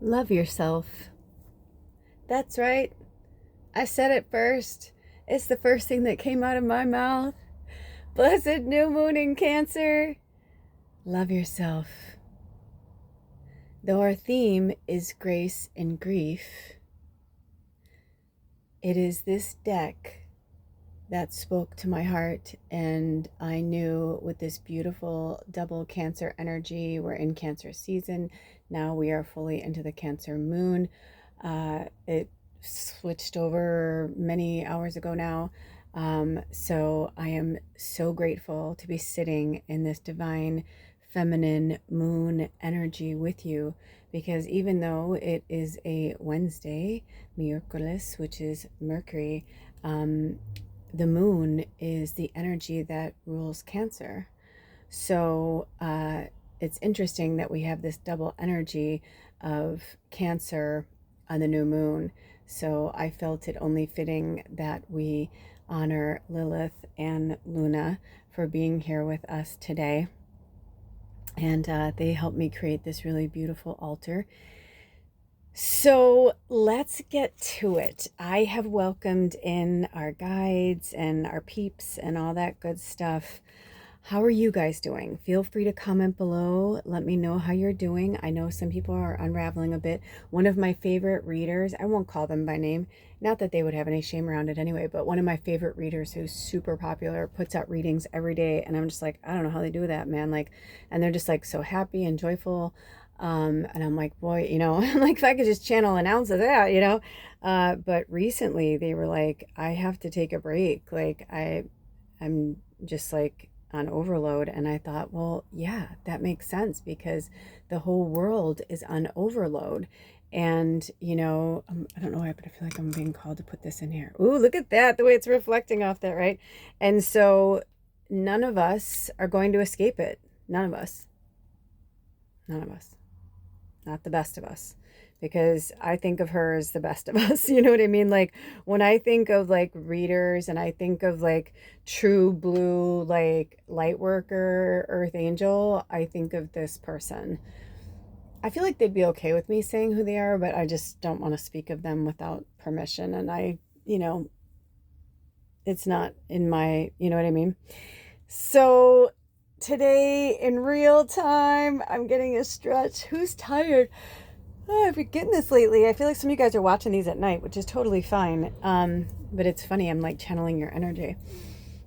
Love yourself. That's right. I said it first. It's the first thing that came out of my mouth. Blessed new moon in Cancer. Love yourself. Though our theme is grace and grief, it is this deck that spoke to my heart, and I knew with this beautiful double Cancer energy, we're in Cancer season. Now we are fully into the Cancer moon. It switched over many hours ago now. So I am so grateful to be sitting in this divine feminine moon energy with you, because even though it is a Wednesday, miércoles, which is Mercury, the moon is the energy that rules Cancer. So it's interesting that we have this double energy of Cancer on the new moon. So I felt it only fitting that we honor Lilith and Luna for being here with us today. And they helped me create this really beautiful altar. So let's get to it. I have welcomed in our guides and our peeps and all that good stuff. How are you guys doing? Feel free to comment below. Let me know how you're doing. I know some people are unraveling a bit. One of my favorite readers, I won't call them by name, not that they would have any shame around it anyway, but one of my favorite readers who's super popular puts out readings every day. And I'm just like, I don't know how they do that, man. Like, and they're just like so happy and joyful. And I'm like, boy, like if I could just channel an ounce of that, but recently they were like, I have to take a break. Like I'm just like on overload. And I thought, well, yeah, that makes sense because the whole world is on overload. And, I don't know why, but I feel like I'm being called to put this in here. Ooh, look at that, the way it's reflecting off that, right? And so none of us are going to escape it. None of us. None of us. Not the best of us. Because I think of her as the best of us. You know what I mean? Like when I think of like readers and I think of like true blue, like light worker, earth angel, I think of this person. I feel like they'd be okay with me saying who they are, but I just don't want to speak of them without permission. And it's not in my, you know what I mean? So today in real time, I'm getting a stretch. Who's tired? Oh, I've been getting this lately. I feel like some of you guys are watching these at night, which is totally fine. But it's funny, I'm like channeling your energy.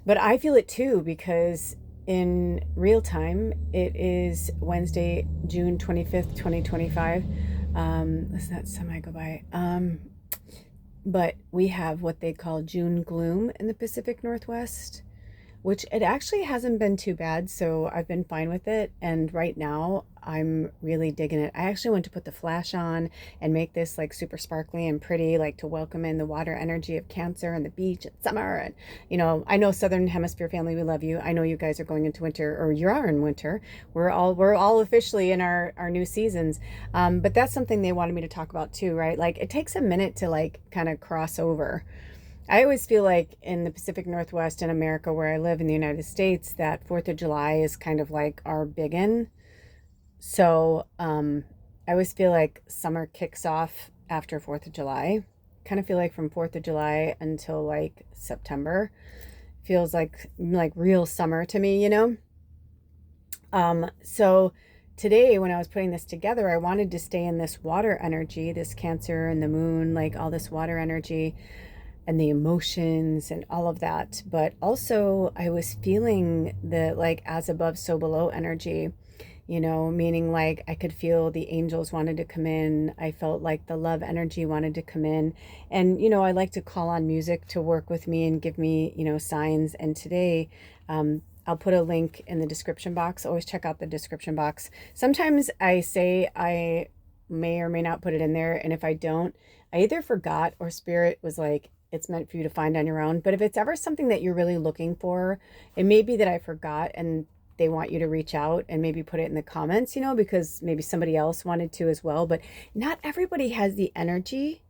But I feel it too, because in real time, it is Wednesday, June 25th, 2025. Let's not semi go by. But we have what they call June gloom in the Pacific Northwest, which it actually hasn't been too bad. So I've been fine with it. And right now I'm really digging it. I actually went to put the flash on and make this like super sparkly and pretty, like to welcome in the water energy of Cancer and the beach and summer. And, I know Southern Hemisphere family, we love you. I know you guys are going into winter, or you are in winter. We're all officially in our new seasons. But that's something they wanted me to talk about too, right? Like it takes a minute to like kind of cross over. I always feel like in the Pacific Northwest in America, where I live in the United States, that 4th of July is kind of like our biggin. So I always feel like summer kicks off after 4th of July. Kind of feel like from 4th of July until like September feels like real summer to me, So today when I was putting this together, I wanted to stay in this water energy, this Cancer and the moon, like all this water energy and the emotions and all of that. But also I was feeling the like as above, so below energy, meaning like I could feel the angels wanted to come in. I felt like the love energy wanted to come in. And, I like to call on music to work with me and give me, signs. And today, I'll put a link in the description box. Always check out the description box. Sometimes I say I may or may not put it in there. And if I don't, I either forgot or spirit was like, it's meant for you to find on your own. But if it's ever something that you're really looking for, it may be that I forgot and they want you to reach out and maybe put it in the comments, because maybe somebody else wanted to as well. But not everybody has the energy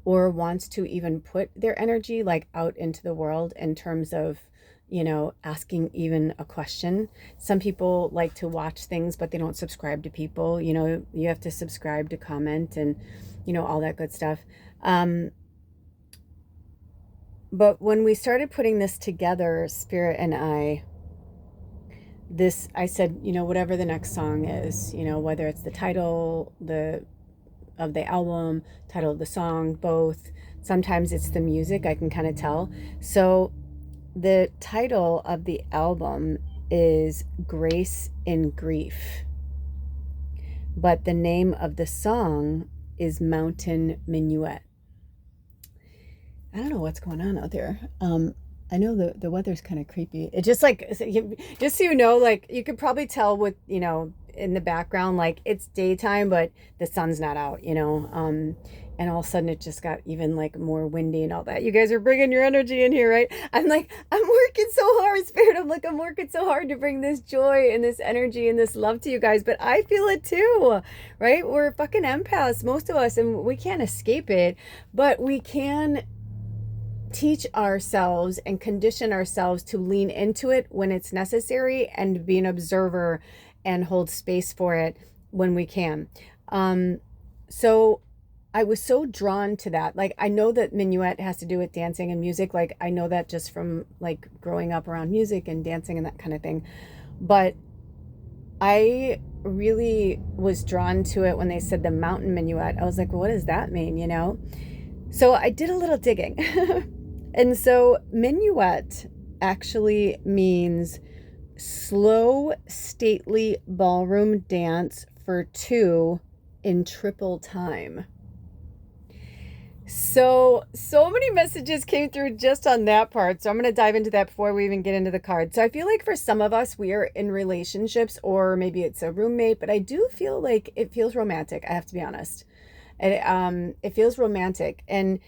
or wants to even put their energy like out into the world in terms of, asking even a question. Some people like to watch things, but they don't subscribe to people. You have to subscribe to comment and, all that good stuff. But when we started putting this together, Spirit and I said, whatever the next song is, whether it's the title, of the album, title of the song, both. Sometimes it's the music, I can kind of tell. So the title of the album is Grace in Grief, but the name of the song is Mountain Minuet. I don't know what's going on out there. I know the weather's kind of creepy. It just just so you know, like you could probably tell with, in the background, like it's daytime, but the sun's not out, and all of a sudden it just got even like more windy and all that. You guys are bringing your energy in here, right? I'm working so hard, Spirit. I'm working so hard to bring this joy and this energy and this love to you guys, but I feel it too, right? We're fucking empaths, most of us, and we can't escape it, but we can teach ourselves and condition ourselves to lean into it when it's necessary and be an observer and hold space for it when we can. So I was so drawn to that. Like, I know that minuet has to do with dancing and music. Like, I know that just from like growing up around music and dancing and that kind of thing. But I really was drawn to it when they said the mountain minuet. I was like, well, what does that mean? So I did a little digging. And so minuet actually means slow, stately ballroom dance for two in triple time. So many messages came through just on that part. So I'm going to dive into that before we even get into the card. So I feel like for some of us, we are in relationships, or maybe it's a roommate, but I do feel like it feels romantic. I have to be honest. And it feels romantic. And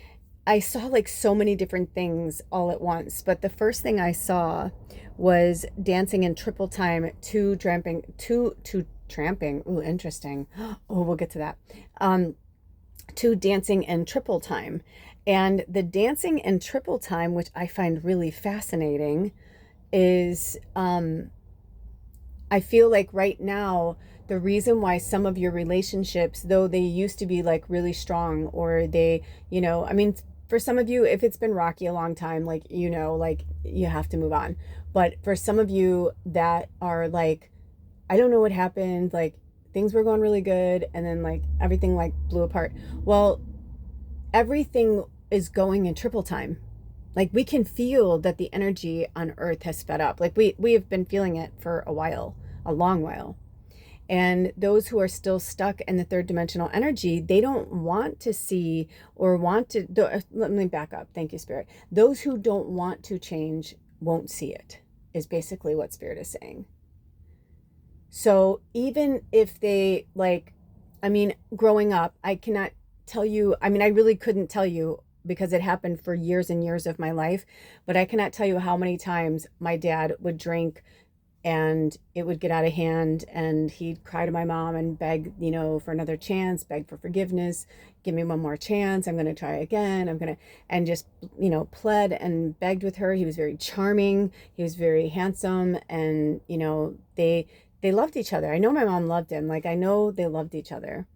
I saw like so many different things all at once, but the first thing I saw was dancing in triple time, two tramping. Ooh, interesting. Oh, we'll get to that. Two dancing in triple time. And the dancing in triple time, which I find really fascinating, is I feel like right now, the reason why some of your relationships, though they used to be like really strong, or they, for some of you, if it's been rocky a long time, like, like you have to move on. But for some of you that are like, I don't know what happened, like things were going really good and then like everything like blew apart. Well, everything is going in triple time. Like we can feel that the energy on earth has sped up. Like we have been feeling it for a while, a long while. And those who are still stuck in the third dimensional energy, they don't want to see or want to, let me back up. Thank you, Spirit. Those who don't want to change won't see it, is basically what Spirit is saying. So even if they growing up, I cannot tell you, I really couldn't tell you because it happened for years and years of my life, but I cannot tell you how many times my dad would drink and it would get out of hand and he'd cry to my mom and beg, for another chance, beg for forgiveness, give me one more chance, I'm going to try again, and just, pled and begged with her. He was very charming, he was very handsome, and, they loved each other. I know my mom loved him, like I know they loved each other,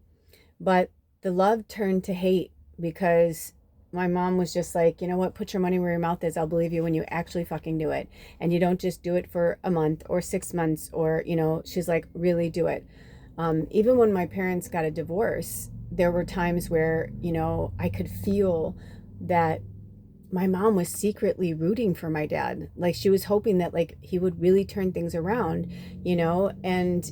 but the love turned to hate because my mom was just like, you know what, put your money where your mouth is. I'll believe you when you actually fucking do it. And you don't just do it for a month or 6 months or, she's like, really do it. Even when my parents got a divorce, there were times where, I could feel that my mom was secretly rooting for my dad. Like she was hoping that like he would really turn things around, and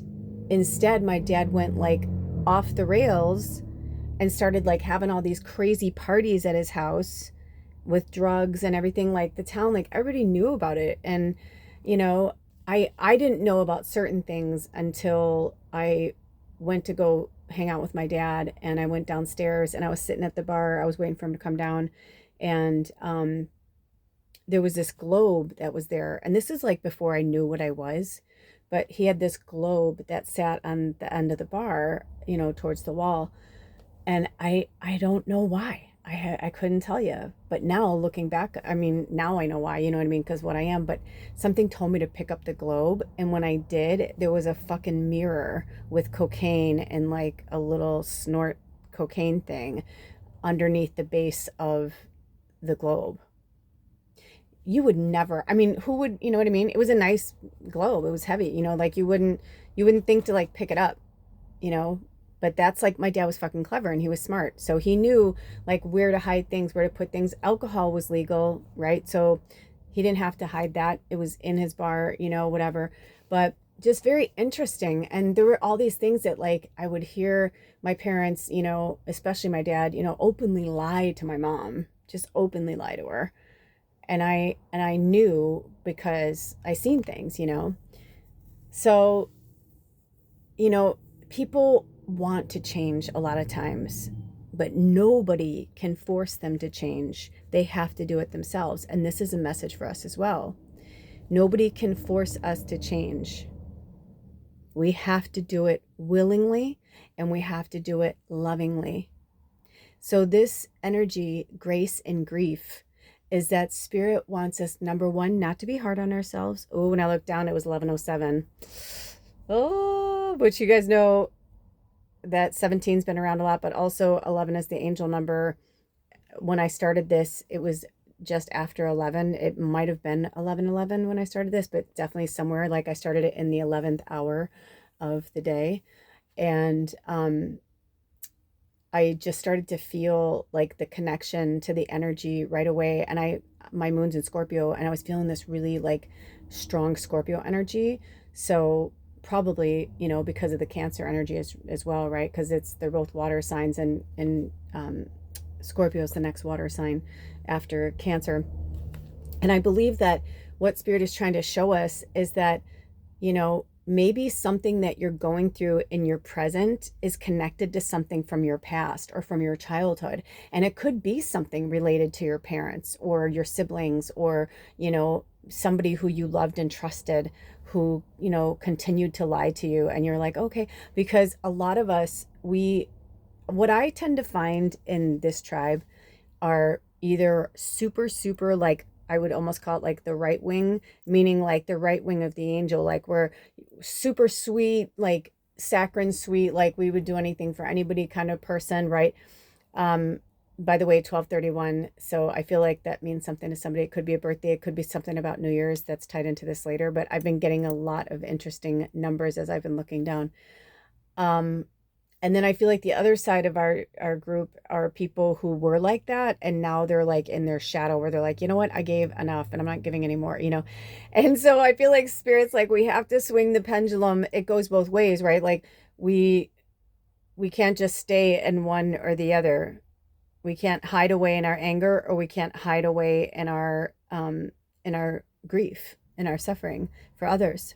instead my dad went like off the rails and started like having all these crazy parties at his house with drugs and everything. Like the town, like everybody knew about it. And, I didn't know about certain things until I went to go hang out with my dad, and I went downstairs and I was sitting at the bar. I was waiting for him to come down, and there was this globe that was there. And this is like before I knew what I was, but he had this globe that sat on the end of the bar, towards the wall. And I don't know why. I couldn't tell you. But now looking back, I mean, now I know why, you know what I mean? Because what I am, but something told me to pick up the globe. And when I did, there was a fucking mirror with cocaine and like a little snort cocaine thing underneath the base of the globe. You would never, I mean, who would, you know what I mean? It was a nice globe. It was heavy, you know, like you wouldn't think to like pick it up, you know, but that's like my dad was fucking clever and he was smart. So he knew like where to hide things, where to put things. Alcohol was legal, right? So he didn't have to hide that. It was in his bar, you know, whatever. But just very interesting. And there were all these things that like I would hear my parents, you know, especially my dad, you know, openly lie to my mom, just openly lie to her. And I knew because I seen things, you know. So, you know, people want to change a lot of times, but nobody can force them to change. They have to do it themselves. And this is a message for us as well. Nobody can force us to change. We have to do it willingly and we have to do it lovingly. So this energy, grace and grief, is that spirit wants us, number one, not to be hard on ourselves. Oh, when I looked down, it was 11:07. Oh, but you guys know that 17's been around a lot, but also 11 is the angel number. When I started this, it was just after 11. It might have been 11:11 when I started this, but definitely somewhere like I started it in the 11th hour of the day. And I just started to feel like the connection to the energy right away. And my moon's in Scorpio, and I was feeling this really like strong Scorpio energy. So probably, you know, because of the Cancer energy as well, right? Because they're both water signs, and Scorpio is the next water sign after Cancer. And I believe that what Spirit is trying to show us is that, you know, maybe something that you're going through in your present is connected to something from your past or from your childhood. And it could be something related to your parents or your siblings or, you know, somebody who you loved and trusted who, you know, continued to lie to you. And you're like, okay, because a lot of us, what I tend to find in this tribe are either super, super like, I would almost call it like the right wing, meaning like the right wing of the angel, like we're super sweet, like saccharine sweet, like we would do anything for anybody kind of person, right? By the way, 1231. So I feel like that means something to somebody. It could be a birthday. It could be something about New Year's that's tied into this later, but I've been getting a lot of interesting numbers as I've been looking down. And then I feel like the other side of our group are people who were like that. And now they're like in their shadow where they're like, you know what, I gave enough and I'm not giving anymore, you know? And so I feel like Spirit's like, we have to swing the pendulum. It goes both ways, right? Like we can't just stay in one or the other. We can't hide away in our anger, or we can't hide away in our grief, in our suffering for others.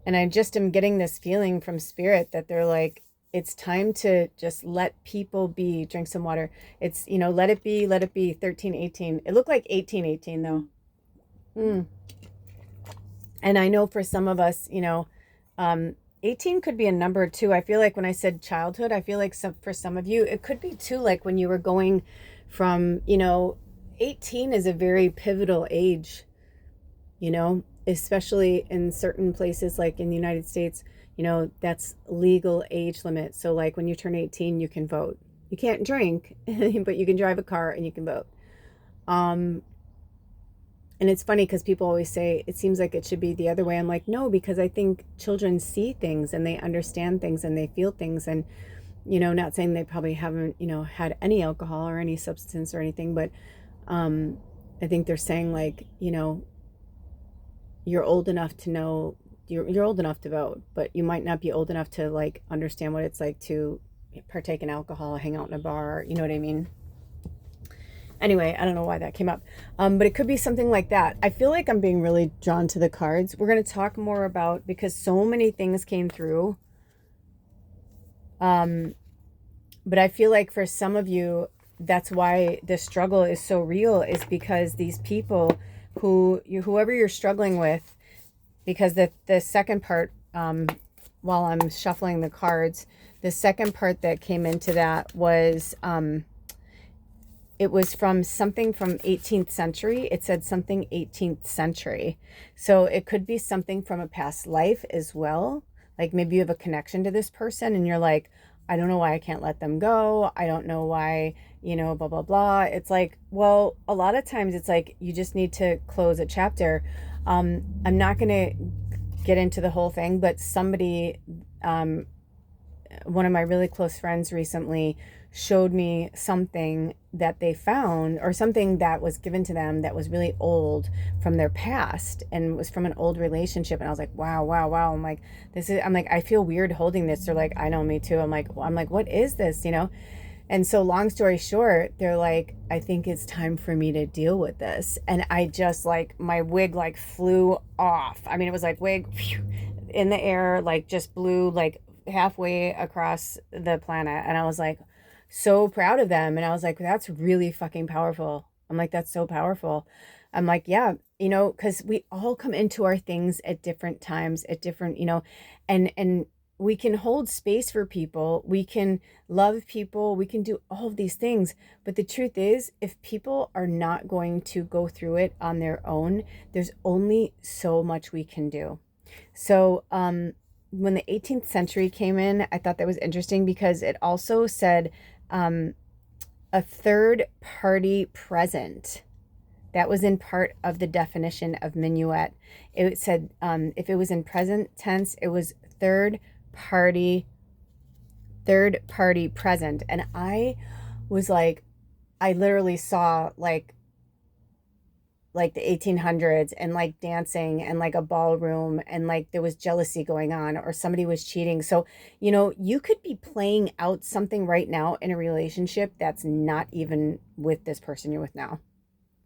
And I just am getting this feeling from Spirit that they're like, it's time to just let people be. Drink some water. It's, you know, let it be, 1318. It looked like 1818 though. And I know for some of us, you know, 18 could be a number too. I feel like when I said childhood, I feel like for some of you, it could be too, like when you were going from, you know, 18 is a very pivotal age, you know, especially in certain places like in the United States, you know, that's legal age limit. So like when you turn 18, you can vote. You can't drink, but you can drive a car and you can vote. And it's funny because people always say it seems like it should be the other way. I'm like, no, because I think children see things and they understand things and they feel things. And, you know, not saying they probably haven't, you know, had any alcohol or any substance or anything, but I think they're saying like, you know, you're old enough to know, you're old enough to vote, but you might not be old enough to like understand what it's like to partake in alcohol, hang out in a bar, you know what I mean? Anyway, I don't know why that came up, but it could be something like that. I feel like I'm being really drawn to the cards. We're going to talk more about, because so many things came through. But I feel like for some of you, that's why the struggle is so real, is because these people whoever you're struggling with, because the second part, while I'm shuffling the cards, the second part that came into that was, it was from something from 18th century. It said something 18th century. So it could be something from a past life as well. Like maybe you have a connection to this person and you're like, I don't know why I can't let them go. I don't know why, blah, blah, blah. It's like, well, a lot of times it's like you just need to close a chapter. I'm not going to get into the whole thing, but somebody, one of my really close friends recently showed me something that they found, or something that was given to them that was really old from their past and was from an old relationship. And I was like, wow, wow, wow. I'm like, I feel weird holding this. They're like, I know, me too. I'm like, what is this? And so long story short, they're like, I think it's time for me to deal with this. And I just like, my wig like flew off. I mean, it was like wig in the air, like just blew like halfway across the planet. And I was like, so proud of them. And I was like, that's really fucking powerful. I'm like, that's so powerful. I'm like, yeah, because we all come into our things at different times, at different, and we can hold space for people. We can love people. We can do all of these things. But the truth is, if people are not going to go through it on their own, there's only so much we can do. So, when the 18th century came in, I thought that was interesting because it also said a third party present. That was in part of the definition of minuet. It said if it was in present tense, it was third party present. And I was like, I literally saw like the 1800s and like dancing and like a ballroom and like there was jealousy going on or somebody was cheating. So, you could be playing out something right now in a relationship that's not even with this person you're with now,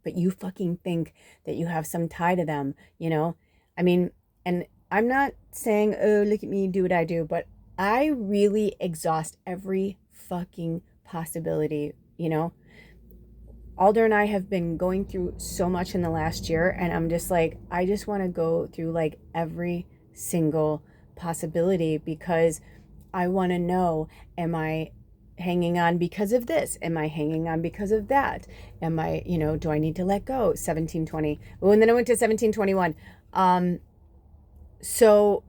but you fucking think that you have some tie to them, I mean, and I'm not saying, oh, look at me, do what I do, but I really exhaust every fucking possibility, Alder and I have been going through so much in the last year, and I'm just like, I just want to go through like every single possibility because I want to know, am I hanging on because of this? Am I hanging on because of that? Am I, do I need to let go? 1720. Oh, and then I went to 1721. So,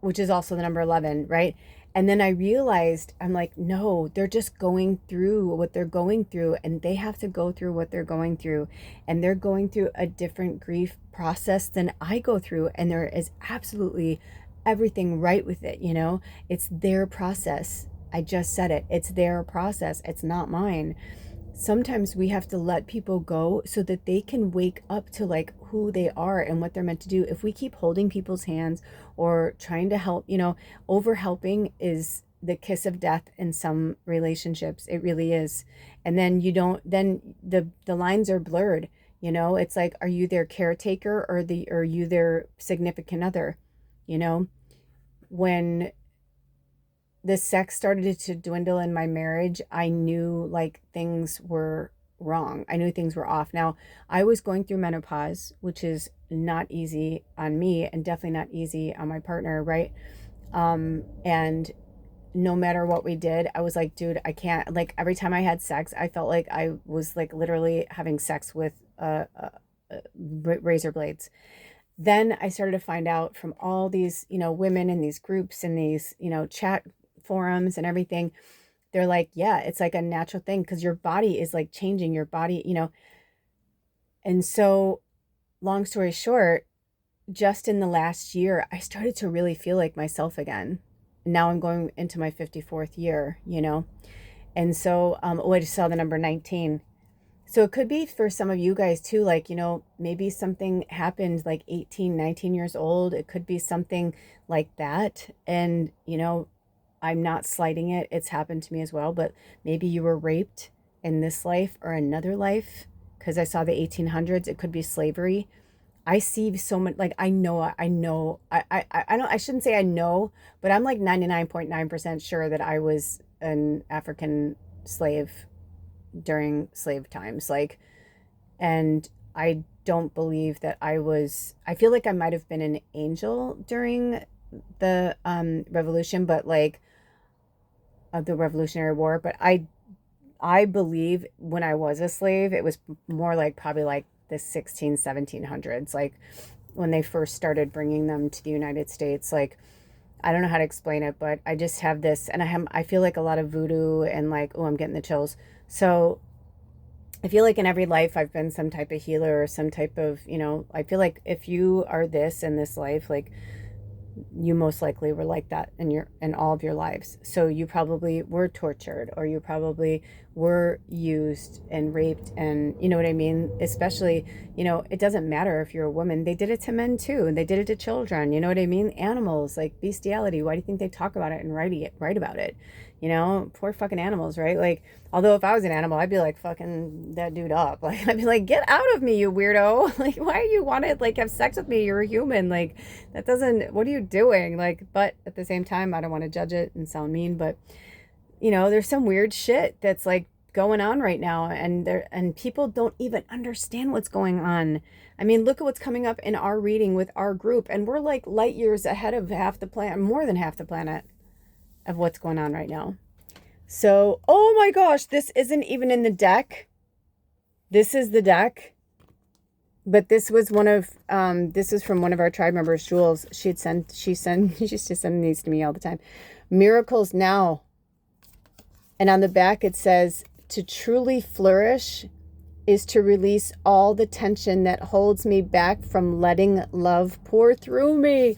which is also the number 11, right? And then I realized, I'm like, no, they're just going through what they're going through, and they have to go through what they're going through. And they're going through a different grief process than I go through. And there is absolutely everything right with it. It's their process. I just said it. It's their process. It's not mine. Sometimes we have to let people go so that they can wake up to like who they are and what they're meant to do. If we keep holding people's hands or trying to help, over helping is the kiss of death in some relationships. It really is. And then then the lines are blurred. It's like, are you their caretaker or are you their significant other? When the sex started to dwindle in my marriage, I knew like things were wrong. I knew things were off. Now, I was going through menopause, which is not easy on me and definitely not easy on my partner, right? And no matter what we did, I was like, dude, I can't, like every time I had sex, I felt like I was like literally having sex with razor blades. Then I started to find out from all these, women in these groups and these, chat forums and everything, they're like, yeah, it's like a natural thing because your body is like changing your body, And so long story short, just in the last year, I started to really feel like myself again. Now I'm going into my 54th year, And so, I just saw the number 19. So it could be for some of you guys too, like, maybe something happened like 18, 19 years old. It could be something like that. And, I'm not slighting it. It's happened to me as well, but maybe you were raped in this life or another life. Because I saw the 1800s, it could be slavery. I see so much, like, I don't, I shouldn't say I know, but I'm like 99.9% sure that I was an African slave during slave times. Like, and I don't believe that I feel like I might have been an angel during the revolution, but like, of the Revolutionary War, but I believe when I was a slave, it was more like probably like the 1700s, like when they first started bringing them to the United States. Like, I don't know how to explain it, but I just have this, and I feel like a lot of voodoo and like, oh, I'm getting the chills. So I feel like in every life I've been some type of healer or some type of, I feel like if you are this in this life, like you most likely were like that in all of your lives. So you probably were tortured, or you probably were used and raped, and you know what I mean? Especially, it doesn't matter if you're a woman. They did it to men too, and they did it to children. You know what I mean? Animals, like bestiality. Why do you think they talk about it and write about it? Poor fucking animals, right? Like, although if I was an animal, I'd be like fucking that dude up. Like, I'd be like, get out of me, you weirdo. Like, why do you want to like have sex with me? You're a human. Like, that doesn't, what are you doing? Like, but at the same time, I don't want to judge it and sound mean, but there's some weird shit that's like going on right now, and people don't even understand what's going on. I mean, look at what's coming up in our reading with our group, and we're like light years ahead of half the planet, more than half the planet, of what's going on right now. So, oh my gosh, this isn't even in the deck. This is the deck. But this was this is from one of our tribe members, Jules. She used to send these to me all the time. Miracles now. And on the back it says, to truly flourish is to release all the tension that holds me back from letting love pour through me.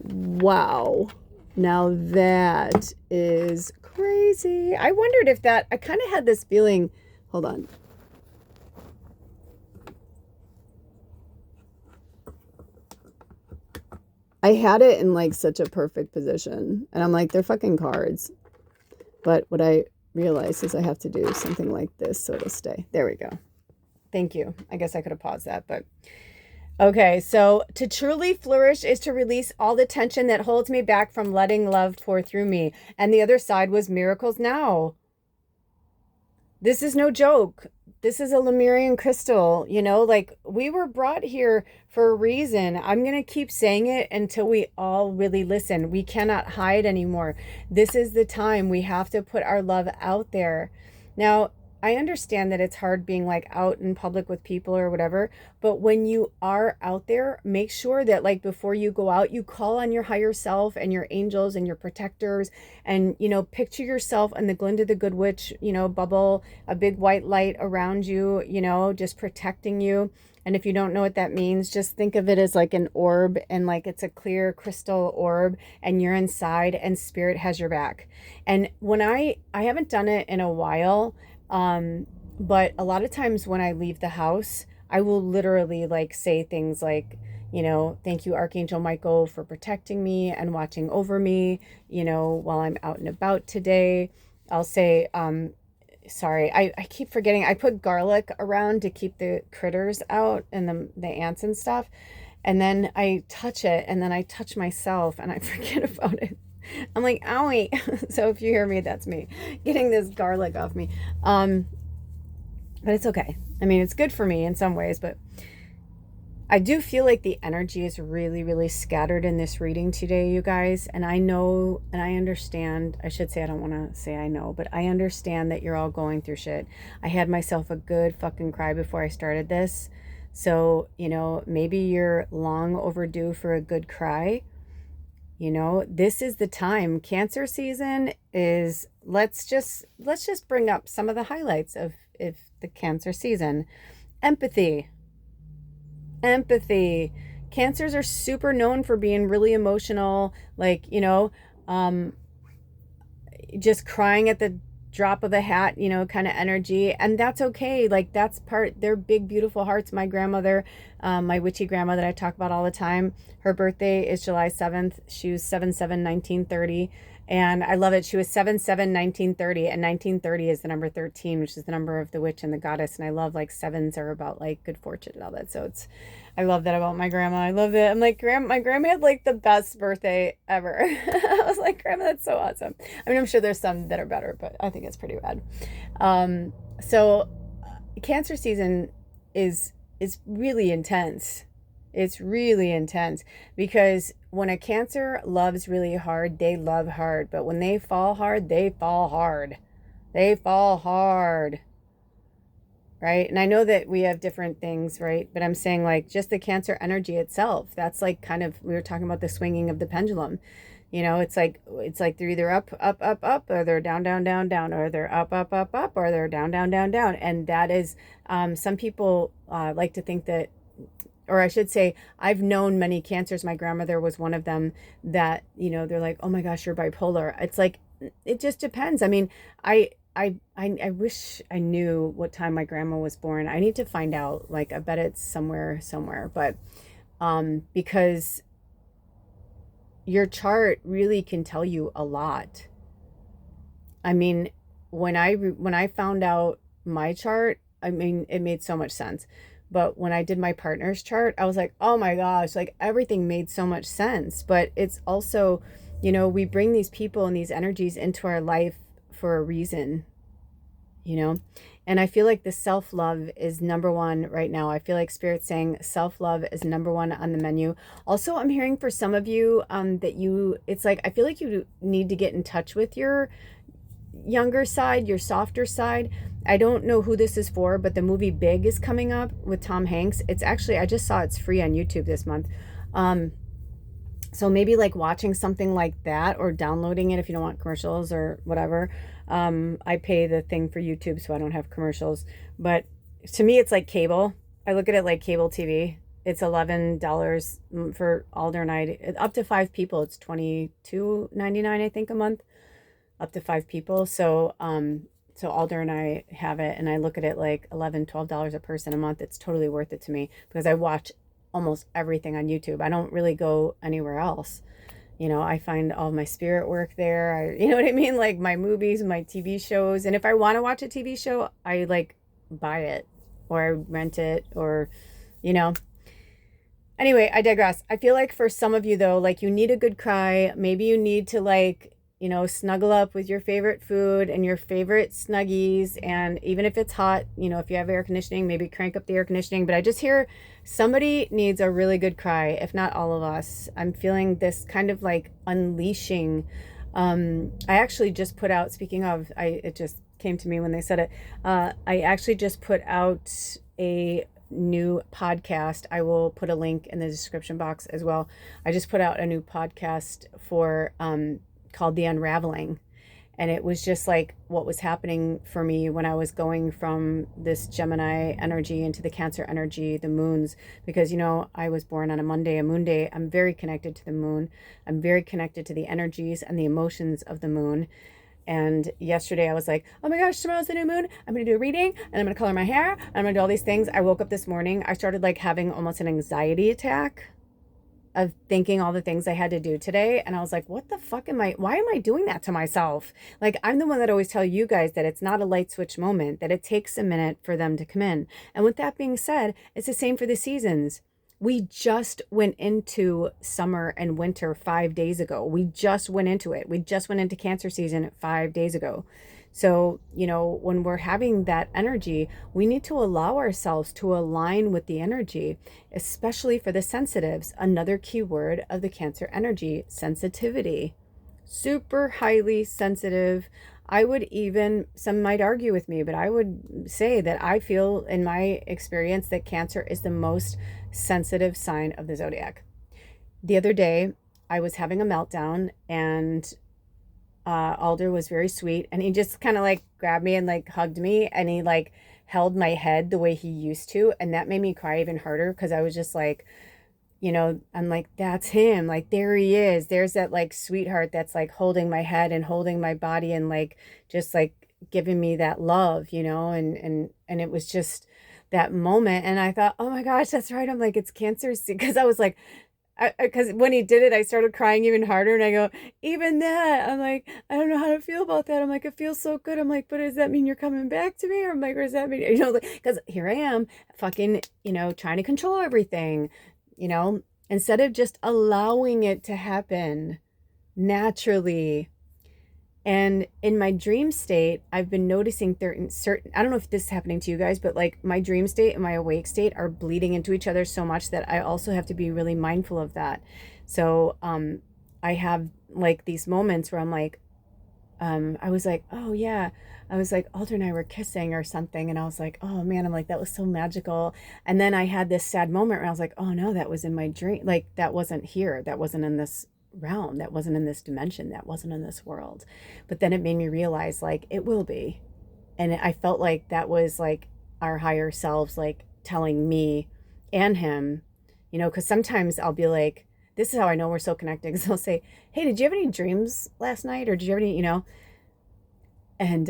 Wow. Now that is crazy. I wondered if that, I kind of had this feeling, hold on. I had it in like such a perfect position, and I'm like, they're fucking cards. But what I realized is I have to do something like this so it'll stay. There we go. Thank you. I guess I could have paused that, but okay. So to truly flourish is to release all the tension that holds me back from letting love pour through me. And the other side was miracles now. This is no joke. This is a Lemurian crystal, like we were brought here for a reason. I'm going to keep saying it until we all really listen. We cannot hide anymore. This is the time we have to put our love out there. Now, I understand that it's hard being like out in public with people or whatever, but when you are out there, make sure that like before you go out, you call on your higher self and your angels and your protectors, and picture yourself in the Glinda the Good Witch, bubble, a big white light around you, just protecting you. And if you don't know what that means, just think of it as like an orb, and like it's a clear crystal orb, and you're inside and spirit has your back. And when I haven't done it in a while, but a lot of times when I leave the house, I will literally like say things like, thank you, Archangel Michael, for protecting me and watching over me, while I'm out and about today. I'll say, sorry, I keep forgetting. I put garlic around to keep the critters out and the ants and stuff. And then I touch it, and then I touch myself and I forget about it. I'm like, owie. So if you hear me, that's me getting this garlic off me. But it's okay. I mean, it's good for me in some ways, but I do feel like the energy is really, really scattered in this reading today, you guys. And I know, and I understand, I should say, I don't want to say I know, but I understand that you're all going through shit. I had myself a good fucking cry before I started this. So, maybe you're long overdue for a good cry. This is the time. Cancer season is, let's just bring up some of the highlights of the Cancer season. Empathy. Cancers are super known for being really emotional, like, just crying at the drop of a hat, kind of energy. And that's okay. Like, that's they're big, beautiful hearts. My grandmother, my witchy grandma that I talk about all the time, her birthday is July 7th. She was 7/7/1930. And I love it. She was 7/7/1930, and 1930 is the number 13, which is the number of the witch and the goddess. And I love like sevens are about like good fortune and all that. So I love that about my grandma. I love it. I'm like, my grandma had like the best birthday ever. I was like, Grandma, that's so awesome. I mean, I'm sure there's some that are better, but I think it's pretty rad. So Cancer season is really intense. It's really intense because when a Cancer loves really hard, they love hard. But when they fall hard, they fall hard. They fall hard, right? And I know that we have different things, right? But I'm saying like just the Cancer energy itself, that's like kind of, we were talking about the swinging of the pendulum. You know, it's like they're either up, up, up, up, or they're down, down, down, down, or they're up, up, up, up, or they're down, down, down, down. And that is, some people like to think that, or I should say, I've known many cancers. My grandmother was one of them that, you know, they're like, oh my gosh, you're bipolar. It's like, it just depends. I mean, I wish I knew what time my grandma was born. I need to find out. Like, I bet it's somewhere. But because your chart really can tell you a lot. I mean, when I found out my chart, I mean, it made so much sense. But when I did my partner's chart, I was like, oh my gosh, like everything made so much sense. But it's also, you know, we bring these people and these energies into our life for a reason, you know? And I feel like the self-love is number one right now. I feel like Spirit's saying self-love is number one on the menu. Also, I'm hearing for some of you that it's like, I feel like you need to get in touch with your younger side, your softer side. I don't know who this is for, but the movie Big is coming up with Tom Hanks. It's actually, I just saw it's free on YouTube this month. So maybe like watching something like that or downloading it if you don't want commercials or whatever. I pay the thing for YouTube, so I don't have commercials. But to me, it's like cable. I look at it like cable TV. It's $11 for Alder and I. Up to 5 people, it's $22.99, I think, a month. Up to 5 people. So Alder and I have it, and I look at it like $11-12 a person a month. It's totally worth it to me because I watch almost everything on YouTube. I don't really go anywhere else. You know, I find all my spirit work there. You know what I mean? Like my movies, my TV shows. And if I want to watch a TV show, I like buy it or I rent it or, you know. Anyway, I digress. I feel like for some of you though, like you need a good cry. Maybe you need to like, you know, snuggle up with your favorite food and your favorite snuggies. And even if it's hot, you know, if you have air conditioning, maybe crank up the air conditioning. But I just hear somebody needs a really good cry, if not all of us. I'm feeling this kind of like unleashing. I actually just put out, speaking of, it just came to me when they said it. I actually just put out a new podcast. I will put a link in the description box as well. I just put out a new podcast for, called The Unraveling. And it was just like what was happening for me when I was going from this Gemini energy into the Cancer energy, the moons, because, you know, I was born on a Monday, a moon day. I'm very connected to the moon. I'm very connected to the energies and the emotions of the moon. And yesterday I was like, oh my gosh, tomorrow's the new moon. I'm going to do a reading and I'm going to color my hair. And I'm going to do all these things. I woke up this morning. I started like having almost an anxiety attack of thinking all the things I had to do today. And I was like, what the fuck why am I doing that to myself? Like, I'm the one that always tell you guys that it's not a light switch moment, that it takes a minute for them to come in. And with that being said, it's the same for the seasons. We just went into summer and winter 5 days ago. We just went into it. We just went into Cancer season 5 days ago. So, you know, when we're having that energy, we need to allow ourselves to align with the energy, especially for the sensitives. Another key word of the Cancer energy, sensitivity. Super highly sensitive. I would even, some might argue with me, but I would say that I feel in my experience that Cancer is the most sensitive sign of the zodiac. The other day, I was having a meltdown and Alder was very sweet and he just kind of like grabbed me and like hugged me and he like held my head the way he used to, and that made me cry even harder because I was just like, you know, I'm like, that's him, like there he is, there's that like sweetheart that's like holding my head and holding my body and like just like giving me that love, you know. And it was just that moment and I thought, oh my gosh, that's right, I'm like, it's Cancer, because I was like, because when he did it, I started crying even harder. And I go, even that, I'm like, I don't know how to feel about that. I'm like, it feels so good. I'm like, but does that mean you're coming back to me? Or I'm like, or does that mean, you know, because here I am fucking, you know, trying to control everything, you know, instead of just allowing it to happen naturally. And in my dream state, I've been noticing certain, I don't know if this is happening to you guys, but like my dream state and my awake state are bleeding into each other so much that I also have to be really mindful of that. So I have like these moments where I'm like, I was like, oh yeah, I was like, Alder and I were kissing or something. And I was like, oh man, I'm like, that was so magical. And then I had this sad moment where I was like, oh no, that was in my dream. Like that wasn't here. That wasn't in this realm. That wasn't in this dimension. That wasn't in this world. But then it made me realize like it will be. And I felt like that was like our higher selves, like telling me and him, because sometimes I'll be like, this is how I know we're so connected. Because I'll say, hey, did you have any dreams last night? Or did you have any, and,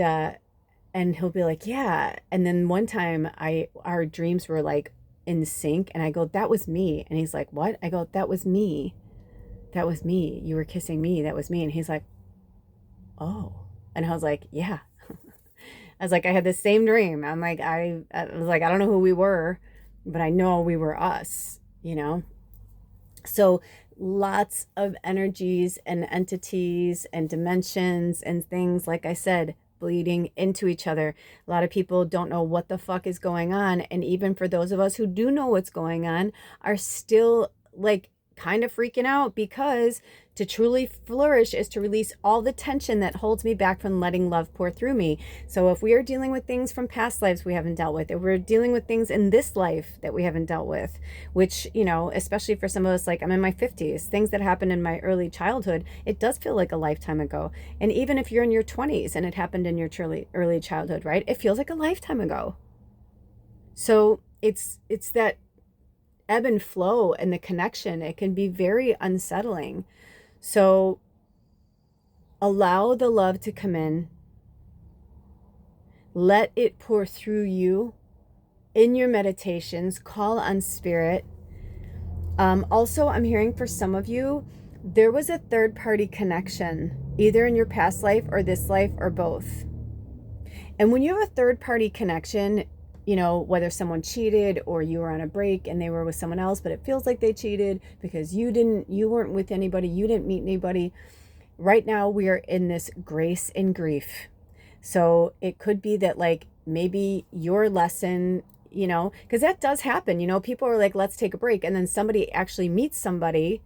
and he'll be like, yeah. And then one time our dreams were like in sync and I go, that was me. And he's like, what? I go, that was me. That was me. You were kissing me. That was me. And he's like, oh. And I was like, yeah. I was like, I had the same dream. I was like, I don't know who we were, but I know we were us. So lots of energies and entities and dimensions and things, like I said, bleeding into each other. A lot of people don't know what the fuck is going on. And even for those of us who do know what's going on, are still like kind of freaking out, because to truly flourish is to release all the tension that holds me back from letting love pour through me. So if we are dealing with things from past lives we haven't dealt with, if we're dealing with things in this life that we haven't dealt with, which, especially for some of us, like I'm in my 50s, things that happened in my early childhood, it does feel like a lifetime ago. And even if you're in your 20s and it happened in your early childhood, right? It feels like a lifetime ago. So it's that ebb and flow and the connection. It can be very unsettling. So allow the love to come in. Let it pour through you in your meditations. Call on spirit. Also, I'm hearing for some of you, there was a third party connection, either in your past life or this life or both. And when you have a third party connection, whether someone cheated or you were on a break and they were with someone else, but it feels like they cheated because you weren't with anybody, you didn't meet anybody. Right now we are in this grace and grief. So it could be that like maybe your lesson, because that does happen. People are like, let's take a break. And then somebody actually meets somebody,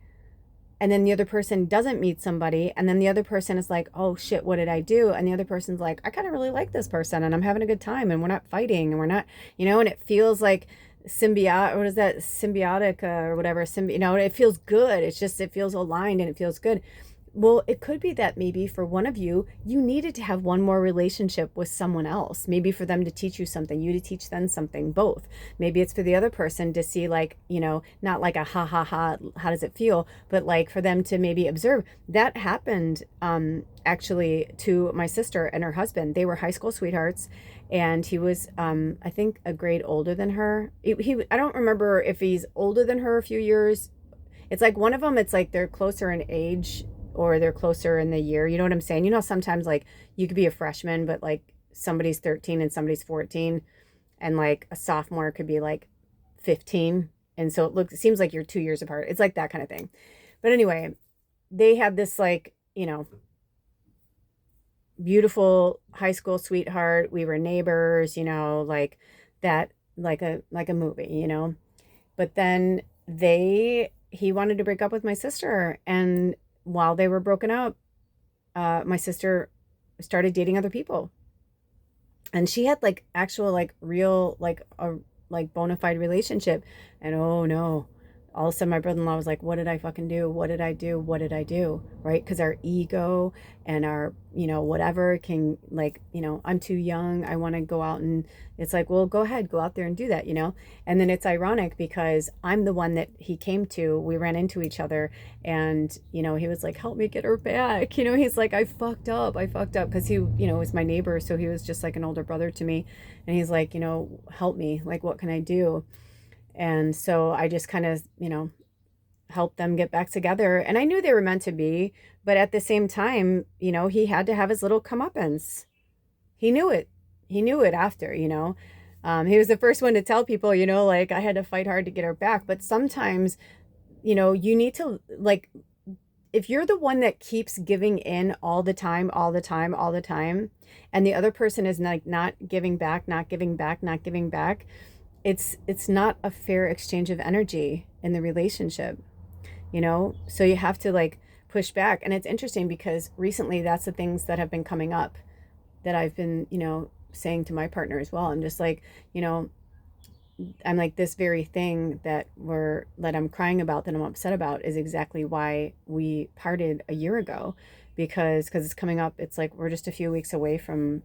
and then the other person doesn't meet somebody, and then the other person is like, oh shit, what did I do? And the other person's like, I kind of really like this person and I'm having a good time and we're not fighting and we're not, and it feels like symbiotic or whatever, it feels good. It feels aligned and it feels good. Well, it could be that maybe for one of you, you needed to have one more relationship with someone else. Maybe for them to teach you something, you to teach them something, both. Maybe it's for the other person to see like, not like a ha ha ha, how does it feel? But like for them to maybe observe. That happened actually to my sister and her husband. They were high school sweethearts. And he was, I think, a grade older than her. I don't remember if he's older than her a few years. It's like one of them, it's like they're closer in age, or they're closer in the year. You know what I'm saying? Sometimes like you could be a freshman, but like somebody's 13 and somebody's 14, and like a sophomore could be like 15. And so it seems like you're 2 years apart. It's like that kind of thing. But anyway, they had this like, beautiful high school sweetheart. We were neighbors, like that, like a movie, but then he wanted to break up with my sister, and while they were broken up, my sister started dating other people. And she had like actual, like real, like a like bona fide relationship. And oh no, all of a sudden my brother-in-law was like, what did I fucking do? What did I do? What did I do? Right? Because our ego and our, whatever can like, I'm too young. I want to go out, and it's like, well, go ahead, go out there and do that, And then it's ironic because I'm the one that he came to. We ran into each other, and, he was like, help me get her back. He's like, I fucked up because he, was my neighbor. So he was just like an older brother to me. And he's like, help me. Like, what can I do? And so I just kind of, helped them get back together. And I knew they were meant to be, but at the same time, he had to have his little comeuppance. He knew it. He knew it after, he was the first one to tell people, like I had to fight hard to get her back. But sometimes, you need to like, if you're the one that keeps giving in all the time, and the other person is like not giving back, it's not a fair exchange of energy in the relationship, so you have to like push back. And it's interesting because recently that's the things that have been coming up that I've been, saying to my partner as well. I'm just like, I'm like, this very thing that I'm crying about, that I'm upset about, is exactly why we parted a year ago, because it's coming up. It's like we're just a few weeks away from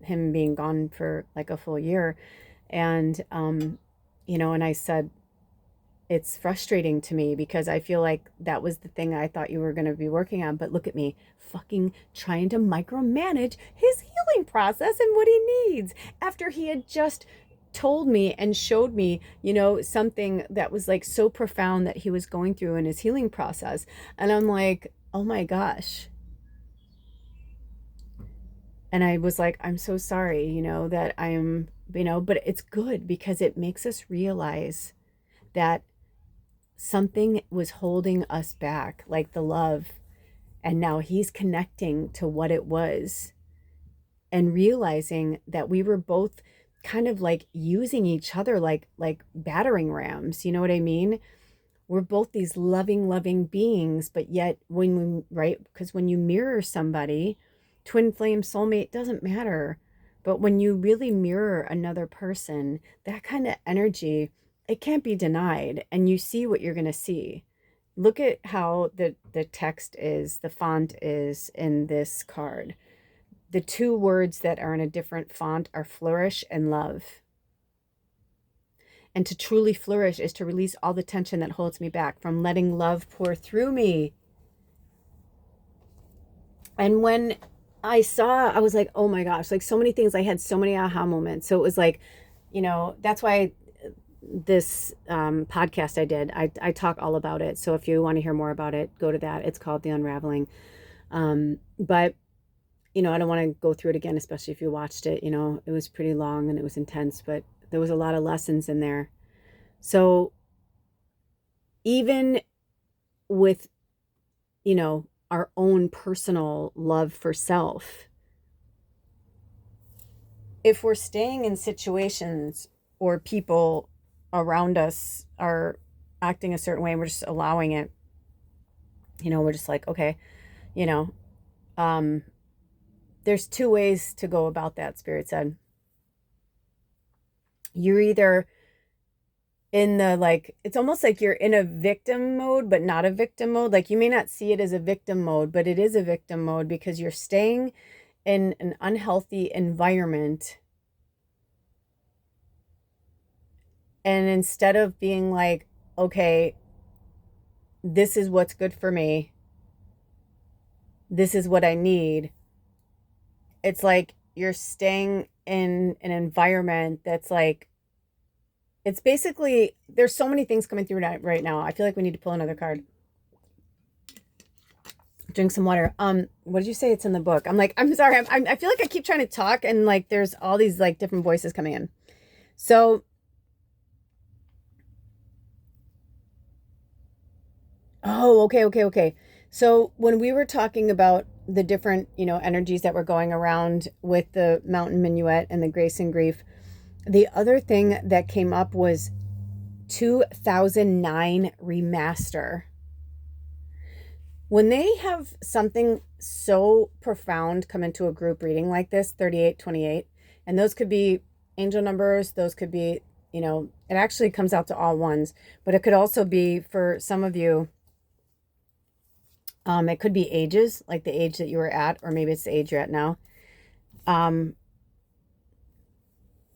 him being gone for like a full year. And and I said, it's frustrating to me because I feel like that was the thing I thought you were going to be working on. But look at me fucking trying to micromanage his healing process and what he needs after he had just told me and showed me, something that was like so profound that he was going through in his healing process. And I'm like, oh my gosh. And I was like, I'm so sorry, that I'm, but it's good because it makes us realize that something was holding us back, like the love. And now he's connecting to what it was and realizing that we were both kind of like using each other like battering rams. You know what I mean? We're both these loving beings, but yet right? Because when you mirror somebody, twin flame, soulmate, doesn't matter. But when you really mirror another person, that kind of energy, it can't be denied. And you see what you're going to see. Look at how the text is, the font is in this card. The two words that are in a different font are flourish and love. And to truly flourish is to release all the tension that holds me back from letting love pour through me. And when I was like, oh my gosh, like so many things. I had so many aha moments. So it was like, that's why this podcast I did, I talk all about it. So if you want to hear more about it, go to that. It's called The Unraveling. But I don't want to go through it again, especially if you watched it. It was pretty long and it was intense, but there was a lot of lessons in there. So even with, our own personal love for self, if we're staying in situations or people around us are acting a certain way and we're just allowing it, we're just like, okay, there's two ways to go about that, Spirit said. You're either in the, like, it's almost like you're in a victim mode, but not a victim mode. Like you may not see it as a victim mode, but it is a victim mode because you're staying in an unhealthy environment. And instead of being like, okay, this is what's good for me, this is what I need, it's like you're staying in an environment that's like, it's basically, there's so many things coming through right now. I feel like we need to pull another card. Drink some water. What did you say? It's in the book. I'm like, I'm sorry. I feel like I keep trying to talk and like there's all these like different voices coming in. So, oh, okay. So when we were talking about the different, energies that were going around with the mountain minuet and the grace and grief, the other thing that came up was 2009 remaster. When they have something so profound come into a group reading like this, 3828, and those could be angel numbers, those could be, it actually comes out to all ones, but it could also be for some of you, it could be ages, like the age that you were at, or maybe it's the age you're at now.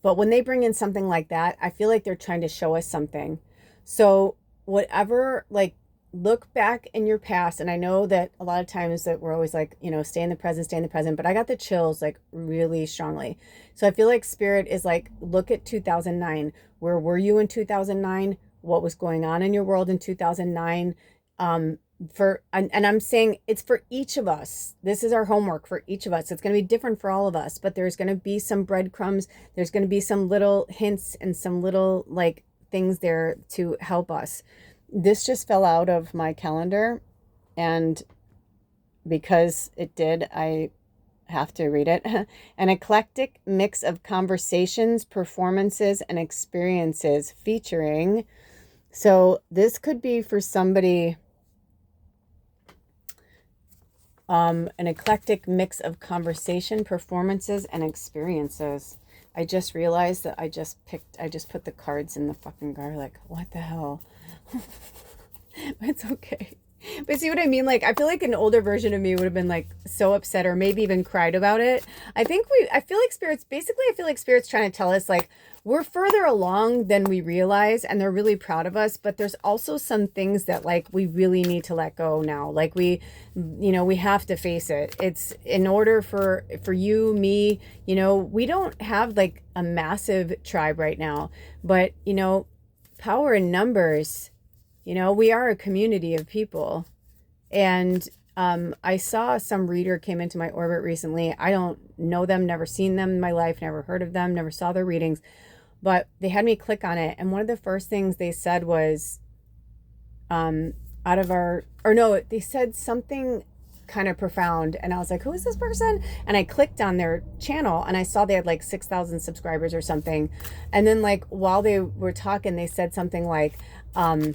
But when they bring in something like that, I feel like they're trying to show us something. So whatever, like, look back in your past. And I know that a lot of times that we're always like, stay in the present. But I got the chills like really strongly. So I feel like Spirit is like, look at 2009. Where were you in 2009? What was going on in your world in 2009? And I'm saying it's for each of us. This is our homework for each of us. It's going to be different for all of us, but there's going to be some breadcrumbs. There's going to be some little hints and some little like things there to help us. This just fell out of my calendar, and because it did, I have to read it. An eclectic mix of conversations, performances, and experiences featuring. So this could be for somebody An eclectic mix of conversation, performances, and experiences. I just realized that I just put the cards in the fucking garlic. What the hell? It's okay. But see what I mean? Like, I feel like an older version of me would have been like so upset or maybe even cried about it. I feel like spirits trying to tell us like we're further along than we realize and they're really proud of us. But there's also some things that like we really need to let go now. Like we have to face it. It's in order for you, me, we don't have like a massive tribe right now, but power in numbers. We are a community of people. And I saw some reader came into my orbit recently. I don't know them, never seen them in my life, never heard of them, never saw their readings. But they had me click on it. And one of the first things they said was, they said something kind of profound. And I was like, who is this person? And I clicked on their channel and I saw they had like 6,000 subscribers or something. And then like while they were talking, they said something like, oh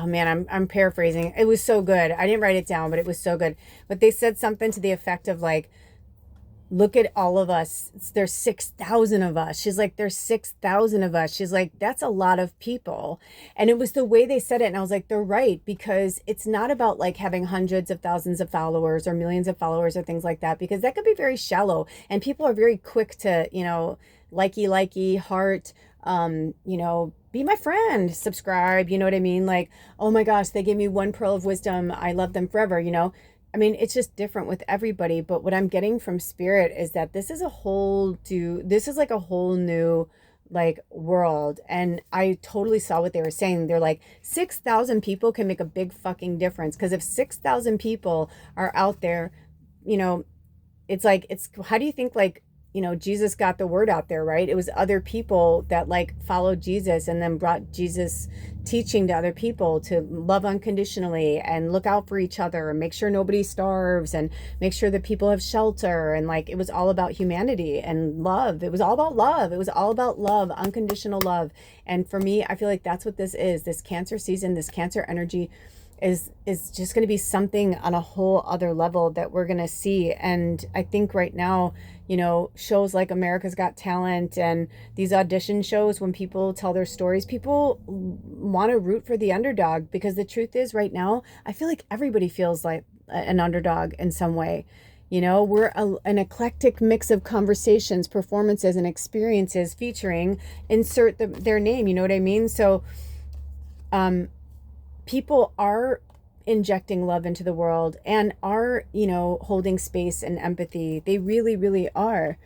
man, I'm paraphrasing. It was so good. I didn't write it down, but it was so good. But they said something to the effect of like, look at all of us. There's 6,000 of us. She's like, there's 6,000 of us. She's like, that's a lot of people. And it was the way they said it. And I was like, they're right, because it's not about like having hundreds of thousands of followers or millions of followers or things like that, because that could be very shallow. And people are very quick to, likey, heart, be my friend, subscribe, you know what I mean? Like, oh my gosh, they gave me one pearl of wisdom. I love them forever, I mean, it's just different with everybody. But what I'm getting from spirit is that this is like a whole new like world. And I totally saw what they were saying. They're like 6,000 people can make a big fucking difference. Because if 6,000 people are out there, it's how do you think like, Jesus got the word out there, right? It was other people that like followed Jesus and then brought Jesus teaching to other people to love unconditionally and look out for each other and make sure nobody starves and make sure that people have shelter. And like, it was all about humanity and love. It was all about love. It was all about love, unconditional love. And for me, I feel like that's what this is. This Cancer season, this Cancer energy is just going to be something on a whole other level that we're going to see. And I think right now, shows like America's Got Talent and these audition shows, when people tell their stories, people want to root for the underdog, because the truth is right now, I feel like everybody feels like an underdog in some way. We're an eclectic mix of conversations, performances, and experiences featuring insert their name. You know what I mean? So, people are injecting love into the world and are, holding space and empathy. They really, really are.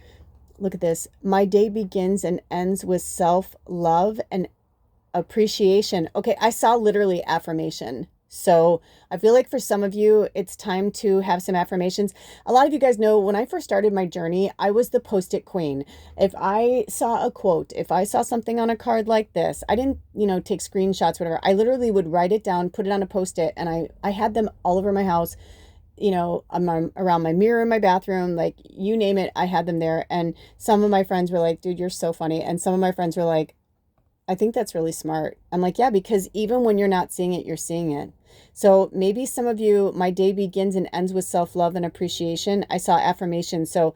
Look at this. My day begins and ends with self-love and appreciation. Okay, I saw literally affirmation. So I feel like for some of you, it's time to have some affirmations. A lot of you guys know when I first started my journey, I was the post-it queen. If I saw a quote, if I saw something on a card like this, I didn't, take screenshots, whatever. I literally would write it down, put it on a post-it, and I had them all over my house, around my mirror in my bathroom, like you name it, I had them there. And some of my friends were like, dude, you're so funny. And some of my friends were like, I think that's really smart. I'm like, yeah, because even when you're not seeing it, you're seeing it. So maybe some of you, my day begins and ends with self-love and appreciation. I saw affirmations. So,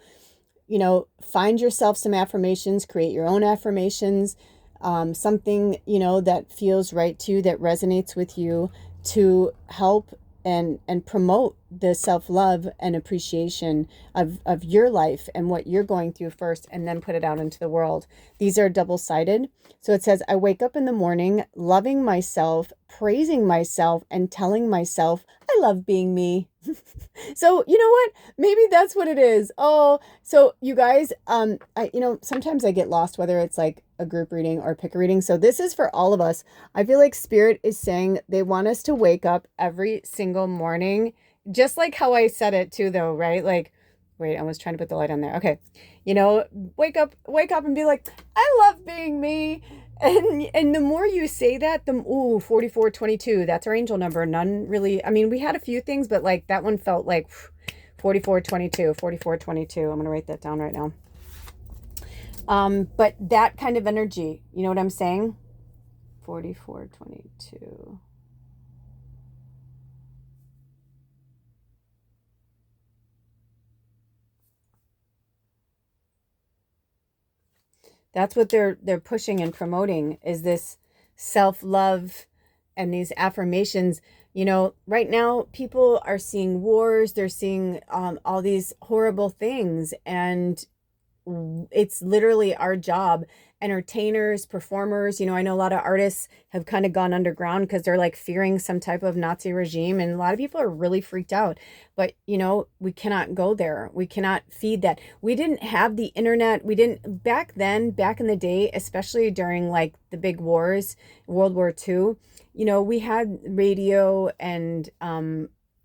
find yourself some affirmations, create your own affirmations, something, that feels right to you, that resonates with you, to help and promote the self-love and appreciation of your life and what you're going through first, and then put it out into the world. These are double-sided. So it says, I wake up in the morning loving myself, praising myself, and telling myself I love being me. So you know what? Maybe that's what it is. Oh, so you guys, sometimes I get lost, whether it's like a group reading or pick a reading. So this is for all of us. I feel like Spirit is saying they want us to wake up every single morning, just like how I said it too, though, right? Like, wait, I was trying to put the light on there. Okay. Wake up and be like, I love being me. And the more you say that, 4422, that's our angel number. None really, I mean, we had a few things, but like that one felt like 4422. I'm going to write that down right now. But that kind of energy, you know what I'm saying? 4422. That's what they're pushing and promoting, is this self-love and these affirmations. You know, right now people are seeing wars, they're seeing all these horrible things, and it's literally our job. Entertainers, performers, you know, I know a lot of artists have kind of gone underground because they're like fearing some type of Nazi regime, and a lot of people are really freaked out. But you know, we cannot go there, we cannot feed that. We didn't have the internet, we didn't back then, back in the day, especially during like the big wars, World War II. You know, we had radio, and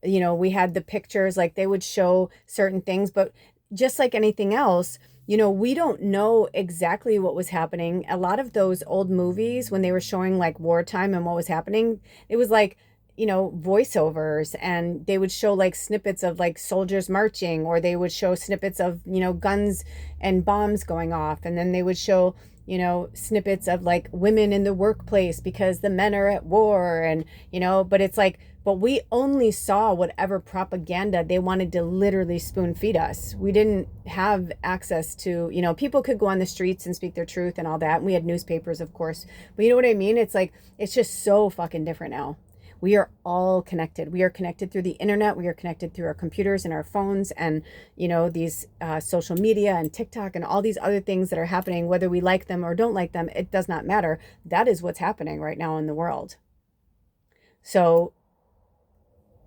you know, we had the pictures, like they would show certain things, but just like anything else, you know, we don't know exactly what was happening. A lot of those old movies, when they were showing like wartime and what was happening, it was like, you know, voiceovers, and they would show like snippets of like soldiers marching, or they would show snippets of, you know, guns and bombs going off. And then they would show, you know, snippets of like women in the workplace because the men are at war, and, you know, but it's like, but we only saw whatever propaganda they wanted to literally spoon feed us. We didn't have access to, you know, people could go on the streets and speak their truth and all that. And we had newspapers, of course. But you know what I mean? It's like, it's just so fucking different now. We are all connected. We are connected through the internet. We are connected through our computers and our phones, and, you know, these social media and TikTok and all these other things that are happening, whether we like them or don't like them, it does not matter. That is what's happening right now in the world. So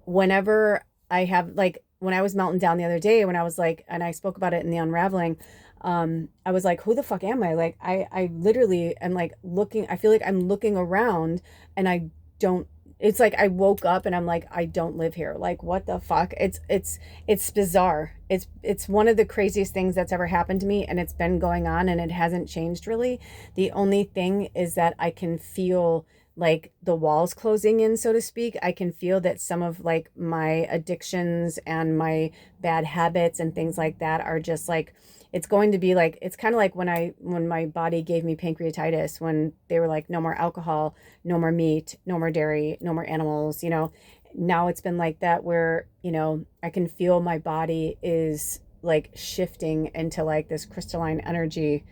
whenever I have, like, when I was melting down the other day, when I was like, and I spoke about it in the Unraveling, I was like, who the fuck am I? Like, I literally am like looking, I feel like I'm looking around, and I don't, it's like I woke up and I'm like, I don't live here. Like, what the fuck? It's bizarre. It's one of the craziest things that's ever happened to me, and it's been going on, and it hasn't changed really. The only thing is that I can feel like the walls closing in, so to speak. I can feel that some of like my addictions and my bad habits and things like that are just like, it's going to be like, it's kind of like when my body gave me pancreatitis, when they were like, no more alcohol, no more meat, no more dairy, no more animals, you know. Now it's been like that, where, you know, I can feel my body is like shifting into like this crystalline energy,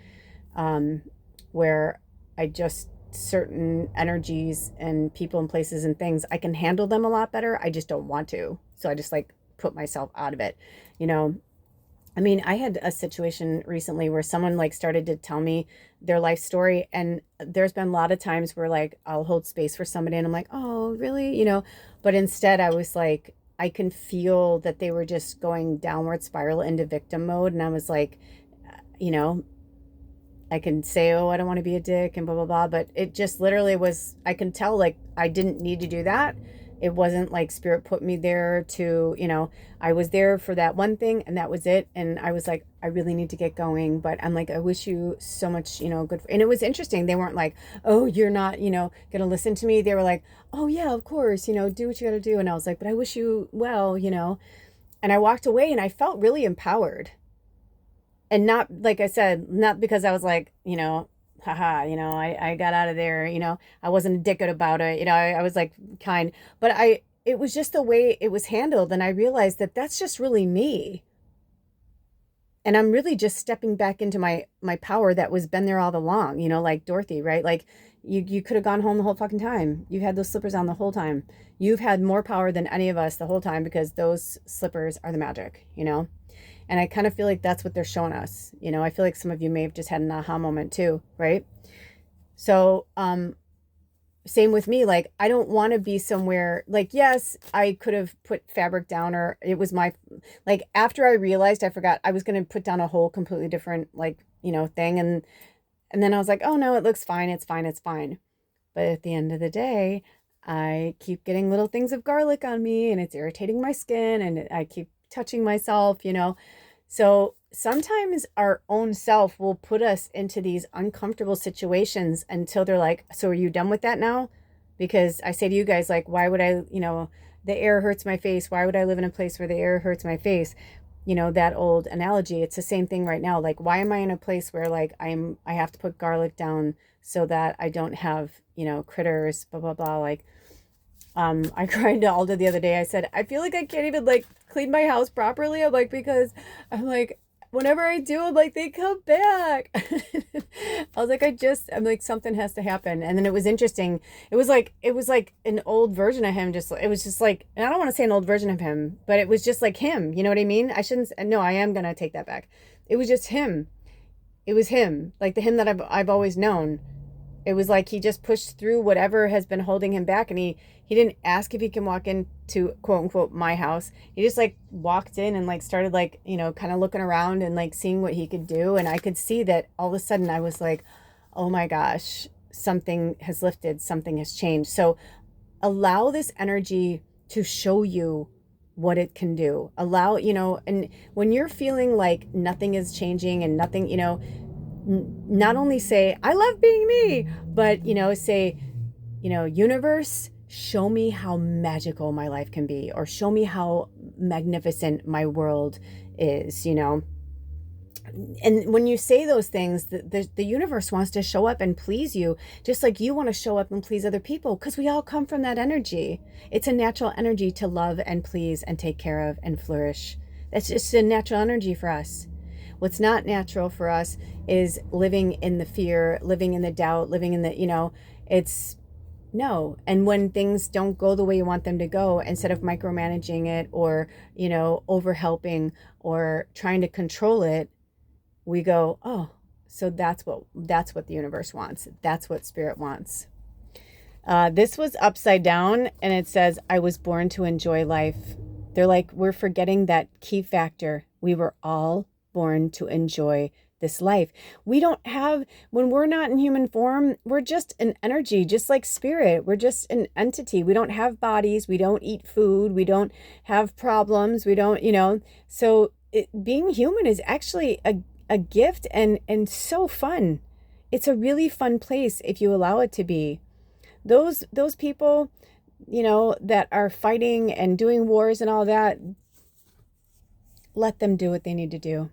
where I just, certain energies and people and places and things, I can handle them a lot better. I just don't want to. So I just like put myself out of it, you know. I mean, I had a situation recently where someone like started to tell me their life story, and there's been a lot of times where like I'll hold space for somebody and I'm like, oh, really? You know, but instead I was like, I can feel that they were just going downward spiral into victim mode. And I was like, you know, I can say, oh, I don't want to be a dick and blah, blah, blah. But it just literally was, I can tell like I didn't need to do that. It wasn't like spirit put me there to, you know, I was there for that one thing and that was it. And I was like, I really need to get going. But I'm like, I wish you so much, you know, good. And it was interesting. They weren't like, oh, you're not, you know, going to listen to me. They were like, oh, yeah, of course, you know, do what you got to do. And I was like, but I wish you well, you know. And I walked away and I felt really empowered. And not, like I said, not because I was like, you know, haha, you know, I got out of there, you know, I wasn't a dickhead about it, you know, I was like kind, but it was just the way it was handled. And I realized that that's just really me. And I'm really just stepping back into my power that was been there all along, you know, like Dorothy, right? Like you could have gone home the whole fucking time. You had those slippers on the whole time. You've had more power than any of us the whole time, because those slippers are the magic, you know? And I kind of feel like that's what they're showing us. You know, I feel like some of you may have just had an aha moment too, right? So, same with me. Like, I don't want to be somewhere like, yes, I could have put fabric down, or it was my, like, after I realized, I forgot I was going to put down a whole completely different, like, you know, thing. And then I was like, oh no, it looks fine. It's fine. It's fine. But at the end of the day, I keep getting little things of garlic on me, and it's irritating my skin, and I keep touching myself, you know. So sometimes our own self will put us into these uncomfortable situations until they're like, so are you done with that now? Because I say to you guys, like, why would I, you know, the air hurts my face. Why would I live in a place where the air hurts my face? You know, that old analogy. It's the same thing right now. Like, why am I in a place where like I have to put garlic down so that I don't have, you know, critters, blah, blah, blah. Like, I cried to Alda the other day. I said, I feel like I can't even like clean my house properly. I'm like, because I'm like, whenever I do, I'm like, they come back. I was like, I'm like, something has to happen. And then it was interesting. It was like an old version of him. It was just like, and I don't want to say an old version of him, but it was just like him. You know what I mean? I shouldn't, no, I am going to take that back. It was just him. It was him, like the him that I've always known. It was like he just pushed through whatever has been holding him back, and he didn't ask if he can walk into quote unquote my house. He just like walked in and like started like, kind of looking around and like seeing what he could do, and I could see that all of a sudden I was like, oh my gosh, something has lifted, something has changed. So allow this energy to show you what it can do. Allow, and when you're feeling like nothing is changing and nothing, not only say, I love being me, but, say, universe, show me how magical my life can be, or show me how magnificent my world is, And when you say those things, the universe wants to show up and please you, just like you want to show up and please other people, because we all come from that energy. It's a natural energy to love and please and take care of and flourish. That's just a natural energy for us. What's not natural for us is living in the fear, living in the doubt, living in the, it's no. And when things don't go the way you want them to go, instead of micromanaging it or, over helping or trying to control it, we go, oh, so that's what the universe wants. That's what spirit wants. This was upside down, and it says, I was born to enjoy life. They're like, we're forgetting that key factor. We were all born to enjoy this life. We don't have, when we're not in human form, we're just an energy, just like spirit. We're just an entity. We don't have bodies. We don't eat food. We don't have problems. We don't, so being human is actually a gift and so fun. It's a really fun place if you allow it to be. Those people, that are fighting and doing wars and all that, let them do what they need to do.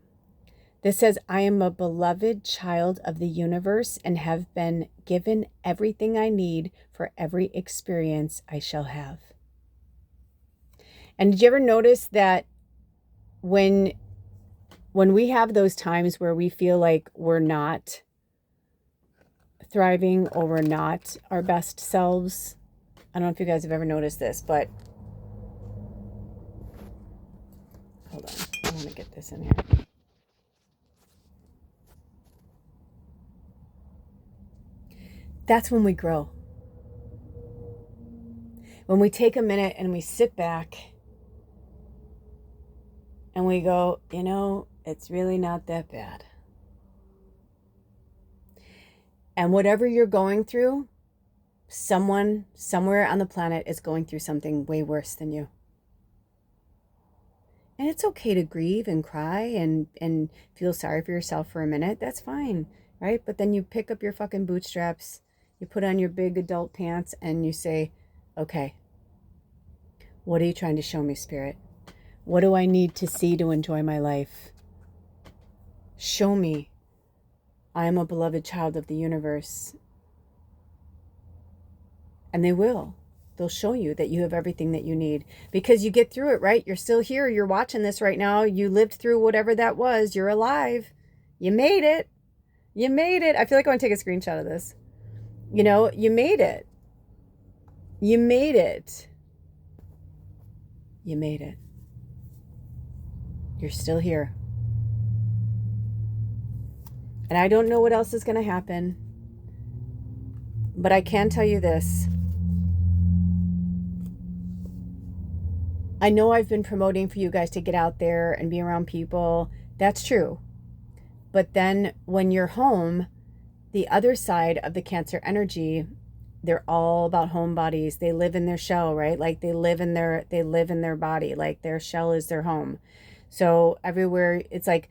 This says, I am a beloved child of the universe and have been given everything I need for every experience I shall have. And did you ever notice that when we have those times where we feel like we're not thriving or we're not our best selves? I don't know if you guys have ever noticed this, but hold on. I want to get this in here. That's when we grow. When we take a minute and we sit back and we go, it's really not that bad. And whatever you're going through, someone somewhere on the planet is going through something way worse than you. And it's okay to grieve and cry and feel sorry for yourself for a minute. That's fine, right? But then you pick up your fucking bootstraps, you put on your big adult pants, and you say, okay, what are you trying to show me, Spirit? What do I need to see to enjoy my life? Show me. I am a beloved child of the universe. And they will. They'll show you that you have everything that you need, because you get through it, right? You're still here. You're watching this right now. You lived through whatever that was. You're alive. You made it. You made it. I feel like I want to take a screenshot of this. You made it. You made it. You made it. You're still here. And I don't know what else is going to happen, but I can tell you this. I know I've been promoting for you guys to get out there and be around people. That's true. But then when you're home, the other side of the Cancer energy, they're all about home bodies. They live in their shell, right? Like they live in their body. Like their shell is their home. So everywhere, it's like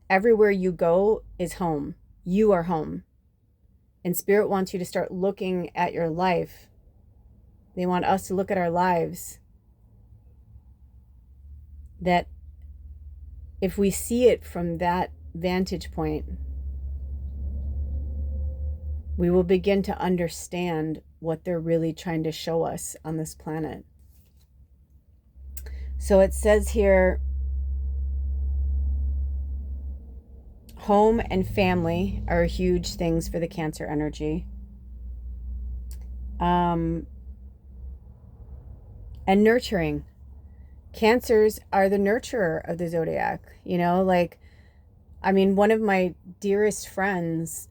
everywhere you go is home. You are home. And Spirit wants you to start looking at your life. They want us to look at our lives. That if we see it from that vantage point, we will begin to understand what they're really trying to show us on this planet. So it says here, Home and family are huge things for the Cancer energy. Um, and nurturing. Cancers are the nurturer of the zodiac. You know, like, I mean, one of my dearest friends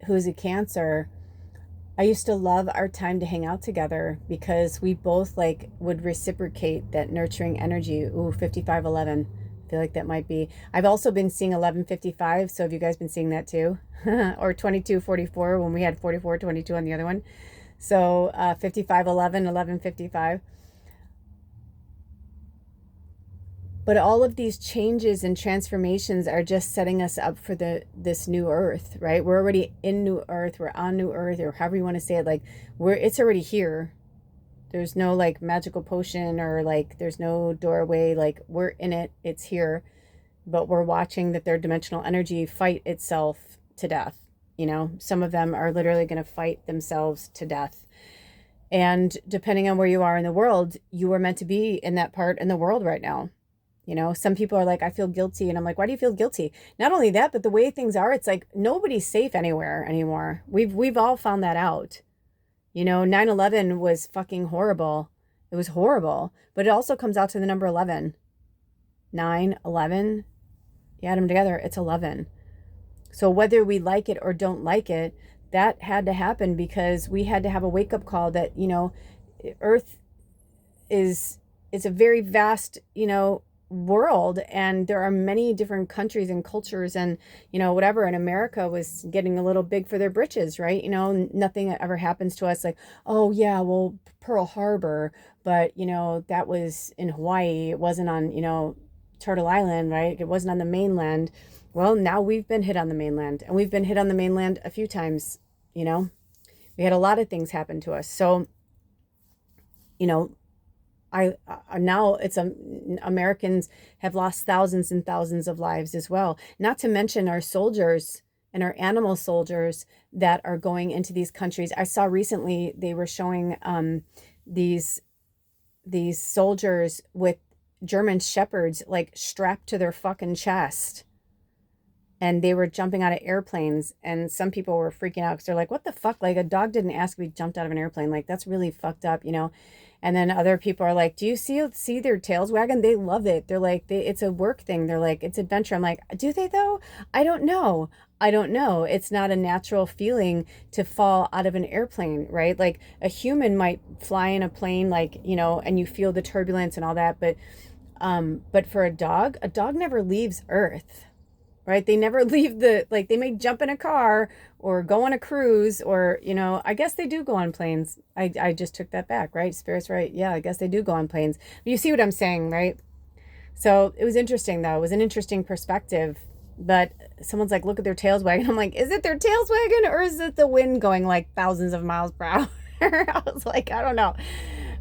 who's a Cancer, I used to love our time to hang out together because we both like would reciprocate that nurturing energy. Ooh, 5511. I feel like that might be. I've also been seeing 1155. So have you guys been seeing that too? Or 2244 when we had 4422 on the other one. So 5511, 1155. But all of these changes and transformations are just setting us up for this new earth, right? We're already in new earth. We're on new earth, or however you want to say it. Like, it's already here. There's no like magical potion or like there's no doorway. Like, we're in it. It's here. But we're watching that their dimensional energy fight itself to death. You know, some of them are literally going to fight themselves to death. And depending on where you are in the world, you are meant to be in that part in the world right now. You know, some people are like, I feel guilty. And I'm like, why do you feel guilty? Not only that, but the way things are, it's like nobody's safe anywhere anymore. We've all found that out. You know, 9/11 was fucking horrible. It was horrible. But it also comes out to the number 11. 9/11. You add them together, it's 11. So whether we like it or don't like it, that had to happen because we had to have a wake-up call that, you know, Earth is a very vast, you know, world, and there are many different countries and cultures and, you know, whatever. And America was getting a little big for their britches, right? You know, nothing ever happens to us like, oh yeah, well, Pearl Harbor, but you know, that was in Hawaii. It wasn't on, you know, Turtle Island, right? It wasn't on the mainland. Well, now we've been hit on the mainland, and we've been hit on the mainland a few times. You know, we had a lot of things happen to us. So, you know, I now it's Americans have lost thousands and thousands of lives as well. Not to mention our soldiers and our animal soldiers that are going into these countries. I saw recently they were showing these soldiers with German shepherds like strapped to their fucking chest. And they were jumping out of airplanes, and some people were freaking out because they're like, what the fuck? Like, a dog didn't ask to be jumped out of an airplane. Like, that's really fucked up, you know? And then other people are like, do you see their tails wagging? They love it. They're like, it's a work thing. They're like, it's adventure. I'm like, do they though? I don't know. It's not a natural feeling to fall out of an airplane, right? Like, a human might fly in a plane, like, you know, and you feel the turbulence and all that. But for a dog never leaves Earth. Right? They never leave they may jump in a car or go on a cruise or, you know, I guess they do go on planes. I just took that back, right? Spirit's right. Yeah, I guess they do go on planes. But you see what I'm saying, right? So it was interesting though. It was an interesting perspective. But someone's like, look at their tails wagging. I'm like, is it their tails wagging or is it the wind going like thousands of miles per hour? I was like, I don't know.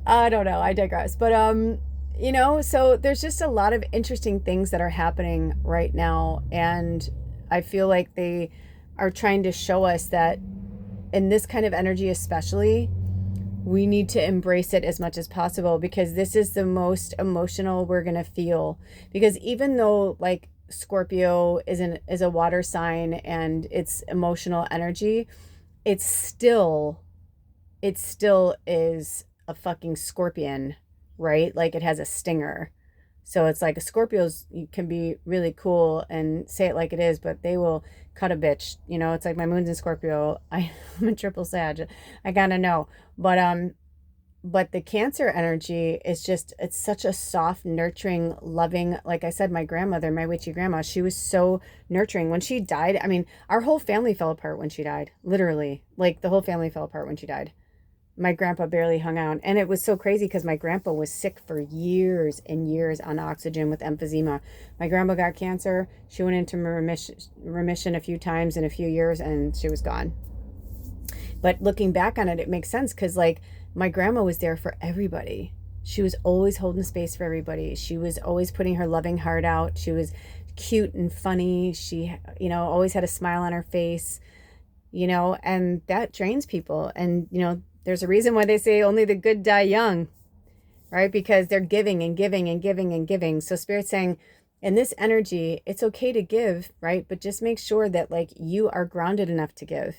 I digress. But you know, so there's just a lot of interesting things that are happening right now. And I feel like they are trying to show us that in this kind of energy, especially, we need to embrace it as much as possible because this is the most emotional we're going to feel. Because even though like Scorpio is a water sign and it's emotional energy, it still is a fucking scorpion, right? Like it has a stinger. So it's like a Scorpios can be really cool and say it like it is, but they will cut a bitch. You know, it's like my moon's in Scorpio. I'm a triple Sag. I gotta know. But the Cancer energy is just, it's such a soft, nurturing, loving, like I said, my grandmother, my witchy grandma, she was so nurturing. When she died, I mean, our whole family fell apart when she died. Literally. Like the whole family fell apart when she died. My grandpa barely hung out. And it was so crazy because my grandpa was sick for years and years on oxygen with emphysema. My grandma got cancer. She went into remission a few times in a few years and she was gone. But looking back on it, it makes sense because like my grandma was there for everybody. She was always holding space for everybody. She was always putting her loving heart out. She was cute and funny. She, you know, always had a smile on her face, you know, and that drains people. And, you know, there's a reason why they say only the good die young, right? Because they're giving and giving and giving and giving. So Spirit's saying, And this energy, it's okay to give, right? But just make sure that like you are grounded enough to give.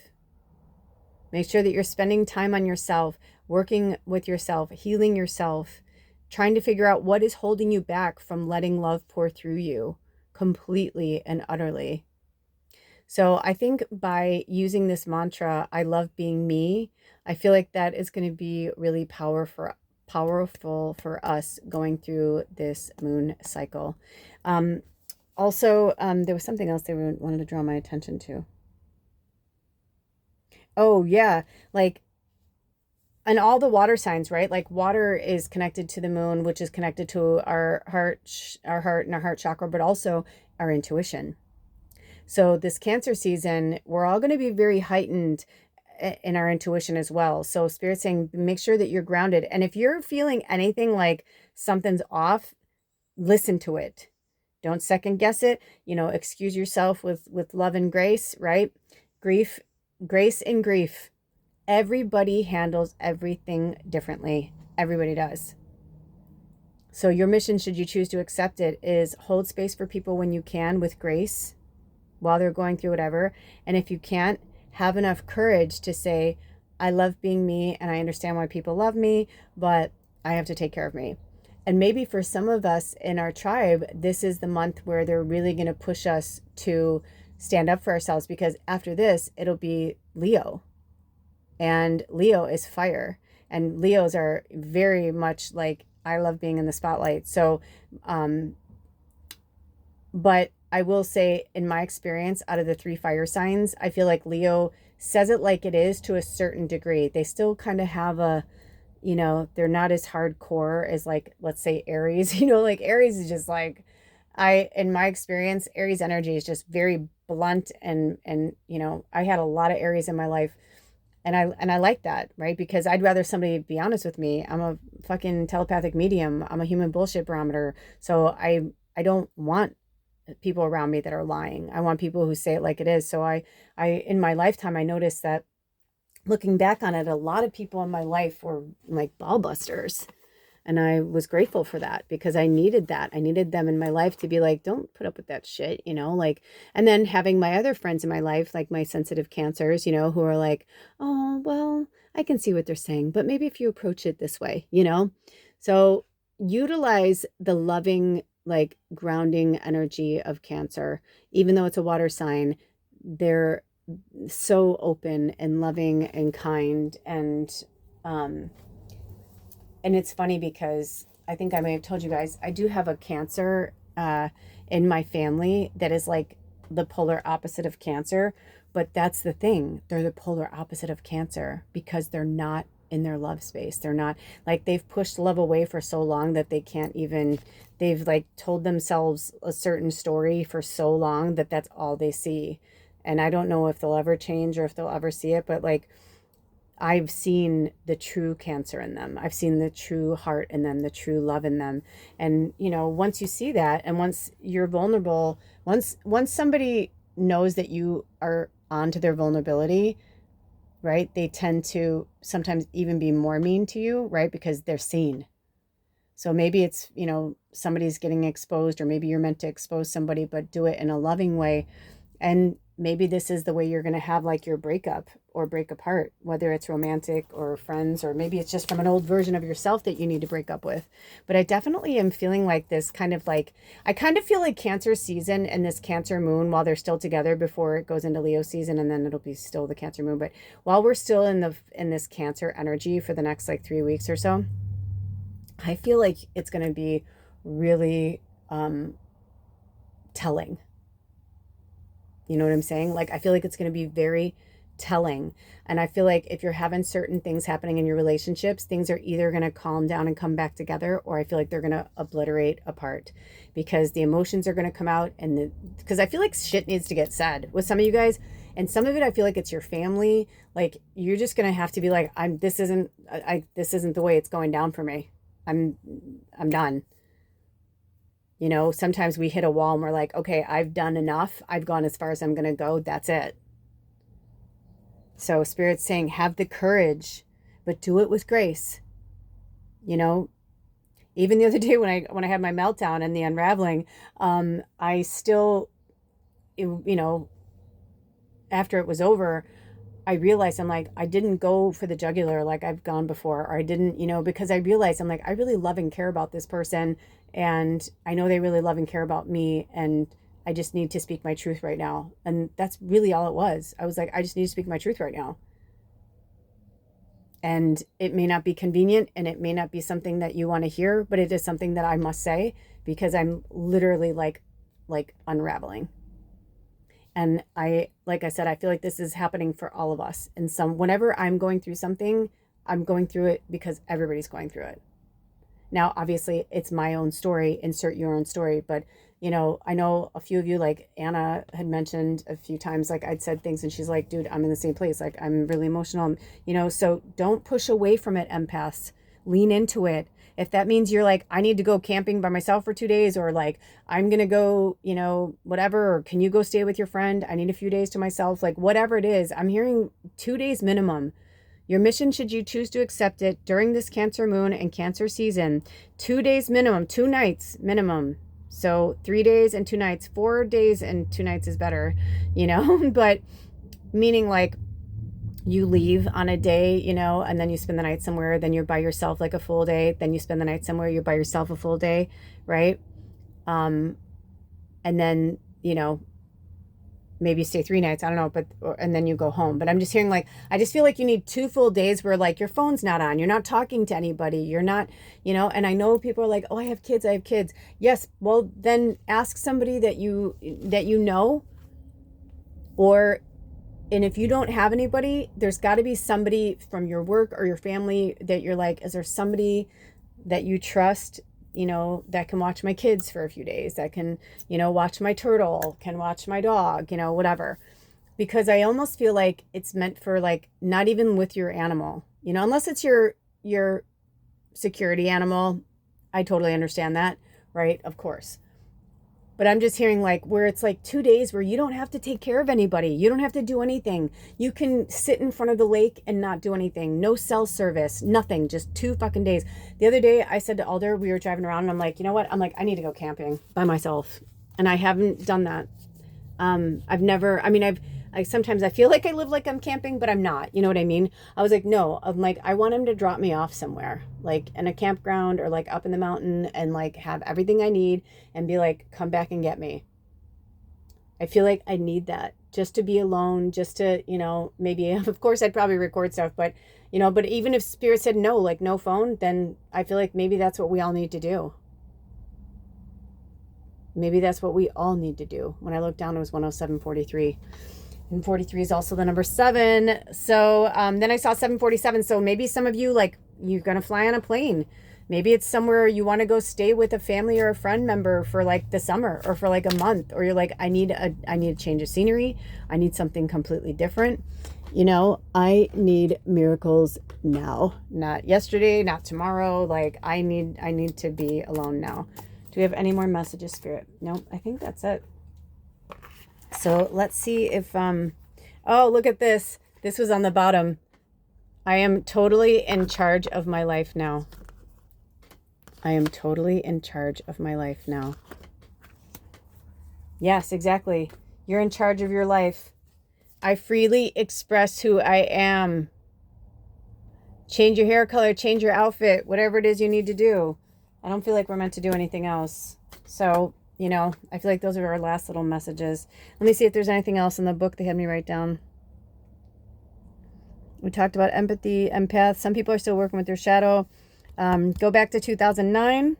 Make sure that you're spending time on yourself, working with yourself, healing yourself, trying to figure out what is holding you back from letting love pour through you completely and utterly. So I think by using this mantra, I love being me, I feel like that is going to be really powerful for us going through this moon cycle. Um, there was something else they wanted to draw my attention to. Oh, yeah. Like, and all the water signs, right? Like water is connected to the moon, which is connected to our heart and our heart chakra, but also our intuition. So this Cancer season, we're all going to be very heightened in our intuition as well. So Spirit's saying, make sure that you're grounded. And if you're feeling anything like something's off, listen to it. Don't second guess it. Excuse yourself with love and grace, right? Grief, grace and grief. Everybody handles everything differently. Everybody does. So your mission, should you choose to accept it, is hold space for people when you can with grace while they're going through whatever. And if you can't, have enough courage to say, I love being me and I understand why people love me, but I have to take care of me. And maybe for some of us in our tribe, this is the month where they're really going to push us to stand up for ourselves, because after this, it'll be Leo. And Leo is fire. And Leos are very much like, I love being in the spotlight. So, but I will say, in my experience, out of the 3 fire signs, I feel like Leo says it like it is to a certain degree. They still kind of have they're not as hardcore as, like, let's say Aries. Like Aries is just like, in my experience, Aries energy is just very blunt, and I had a lot of Aries in my life. And I like that, right? Because I'd rather somebody be honest with me. I'm a fucking telepathic medium. I'm a human bullshit barometer. So I don't want people around me that are lying. I want people who say it like it is. So I in my lifetime, I noticed that, looking back on it, a lot of people in my life were like ball busters. And I was grateful for that, because I needed that. I needed them in my life to be like, don't put up with that shit, like, and then having my other friends in my life, like my sensitive Cancers, who are like, oh, well, I can see what they're saying, but maybe if you approach it this way, So utilize the loving, like, grounding energy of Cancer. Even though it's a water sign, they're so open and loving and kind. And it's funny because I think I may have told you guys, I do have a Cancer in my family that is like the polar opposite of Cancer. But that's the thing. They're the polar opposite of Cancer because they're not in their love space. They're not, like, they've pushed love away for so long that they can't even, they've like told themselves a certain story for so long that that's all they see. And I don't know if they'll ever change or if they'll ever see it, but like, I've seen the true Cancer in them. I've seen the true heart in them, the true love in them. And, once you see that, and once you're vulnerable, once somebody knows that you are onto their vulnerability, right? They tend to sometimes even be more mean to you, right? Because they're seen. So maybe it's, somebody's getting exposed, or maybe you're meant to expose somebody, but do it in a loving way. And maybe this is the way you're going to have like your breakup or break apart, whether it's romantic or friends, or maybe it's just from an old version of yourself that you need to break up with. But I definitely am feeling like this kind of like, I kind of feel like Cancer season and this Cancer moon, while they're still together before it goes into Leo season, and then it'll be still the Cancer moon. But while we're still in this Cancer energy for the next like 3 weeks or so, I feel like it's going to be really telling. You know what I'm saying? Like, I feel like it's going to be very telling. And I feel like if you're having certain things happening in your relationships, things are either going to calm down and come back together, or I feel like they're going to obliterate apart, because the emotions are going to come out. And because I feel like shit needs to get said with some of you guys. And some of it, I feel like it's your family. Like, you're just going to have to be like, this isn't the way it's going down for me. I'm done. Sometimes we hit a wall and we're like, okay, I've done enough. I've gone as far as I'm going to go. That's it. So Spirit's saying, have the courage, but do it with grace. Even the other day when I had my meltdown and the unraveling, I still, after it was over, I realized I'm like, I didn't go for the jugular like I've gone before, or I didn't, because I realized I'm like, I really love and care about this person, and I know they really love and care about me, and I just need to speak my truth right now. And that's really all it was. I was like, I just need to speak my truth right now. And it may not be convenient, and it may not be something that you want to hear, but it is something that I must say, because I'm literally like unraveling. And like I said, I feel like this is happening for all of us. And whenever I'm going through something, I'm going through it because everybody's going through it. Now, obviously, it's my own story. Insert your own story. But, I know a few of you, like Anna had mentioned a few times, like I'd said things and she's like, dude, I'm in the same place. Like, I'm really emotional, so don't push away from it, empaths. Lean into it. If that means you're like, I need to go camping by myself for 2 days, or like, I'm going to go, whatever, or can you go stay with your friend? I need a few days to myself. Like, whatever it is, I'm hearing 2 days minimum. Your mission, should you choose to accept it during this Cancer moon and Cancer season, 2 days minimum, 2 nights minimum. So 3 days and 2 nights, 4 days and 2 nights is better, but meaning like you leave on a day, and then you spend the night somewhere, then you're by yourself like a full day, then you spend the night somewhere, you're by yourself a full day, right? And then, maybe stay 3 nights, I don't know, and then you go home. But I'm just hearing like, I just feel like you need 2 full days where like your phone's not on, you're not talking to anybody, you're not, and I know people are like, oh, I have kids. Yes, well, then ask somebody that you know, and if you don't have anybody, there's got to be somebody from your work or your family that you're like, is there somebody that you trust, that can watch my kids for a few days, that can, watch my turtle, can watch my dog, whatever. Because I almost feel like it's meant for like, not even with your animal, unless it's your security animal. I totally understand that, right? Of course. But I'm just hearing like where it's like 2 days where you don't have to take care of anybody. You don't have to do anything. You can sit in front of the lake and not do anything. No cell service, nothing, just 2 fucking days. The other day I said to Alder, we were driving around and I'm like, you know what? I'm like, I need to go camping by myself. And I haven't done that. Sometimes I feel like I live like I'm camping, but I'm not, you know what I mean? I was like, no, I'm like, I want him to drop me off somewhere, like in a campground or like up in the mountain, and like have everything I need and be like, come back and get me. I feel like I need that, just to be alone, just to, maybe, of course I'd probably record stuff, but, but even if Spirit said no, like no phone, then I feel like maybe that's what we all need to do. Maybe that's what we all need to do. When I looked down, it was 107.43. And 43 is also the number 7. So then I saw 747. So maybe some of you, like, you're going to fly on a plane. Maybe it's somewhere you want to go stay with a family or a friend member for like the summer or for like a month. Or you're like, I need a change of scenery. I need something completely different. I need miracles now. Not yesterday, not tomorrow. Like I need to be alone now. Do we have any more messages, Spirit? No, I think that's it. So let's see if, oh, look at this. This was on the bottom. I am totally in charge of my life now. I am totally in charge of my life now. Yes, exactly. You're in charge of your life. I freely express who I am. Change your hair color, change your outfit, whatever it is you need to do. I don't feel like we're meant to do anything else. So, I feel like those are our last little messages. Let me see if there's anything else in the book they had me write down. We talked about empathy, empath. Some people are still working with their shadow. Go back to 2009.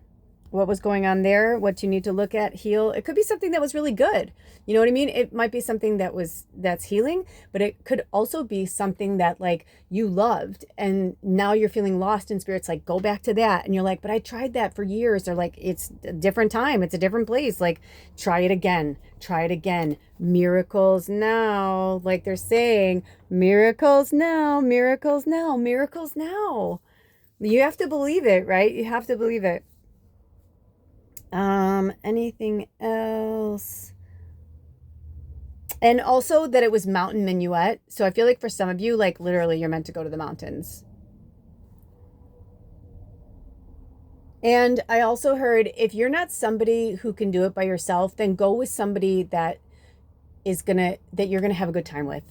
What was going on there? What you need to look at, heal. It could be something that was really good. You know what I mean? It might be something that's healing, but it could also be something that like you loved and now you're feeling lost in spirits. Like go back to that. And you're like, but I tried that for years. Or like, it's a different time. It's a different place. Like try it again. Try it again. Miracles now. Like they're saying, miracles now, miracles now, miracles now. You have to believe it, right? You have to believe it. Anything else? And also that it was mountain minuet. So I feel like for some of you, like literally you're meant to go to the mountains. And I also heard, if you're not somebody who can do it by yourself, then go with somebody that you're gonna have a good time with.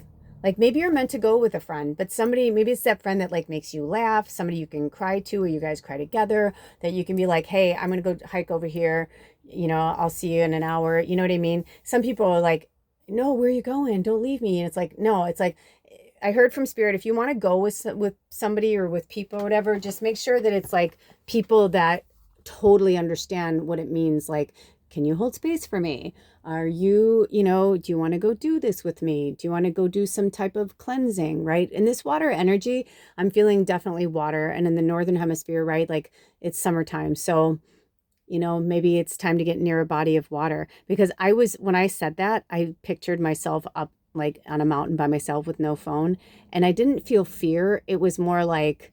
Like maybe you're meant to go with a friend, but somebody, maybe it's that friend that like makes you laugh, somebody you can cry to, or you guys cry together, that you can be like, hey, I'm gonna go hike over here, I'll see you in an hour. You know what I mean? Some people are like, no, where are you going? Don't leave me. And it's like, no, it's like, I heard from Spirit, if you want to go with somebody or with people or whatever, just make sure that it's like people that totally understand what it means. Like, can you hold space for me? Are you, do you want to go do this with me? Do you want to go do some type of cleansing, right? In this water energy, I'm feeling definitely water. And in the northern hemisphere, right? Like it's summertime. So, maybe it's time to get near a body of water. Because when I said that, I pictured myself up like on a mountain by myself with no phone. And I didn't feel fear. It was more like,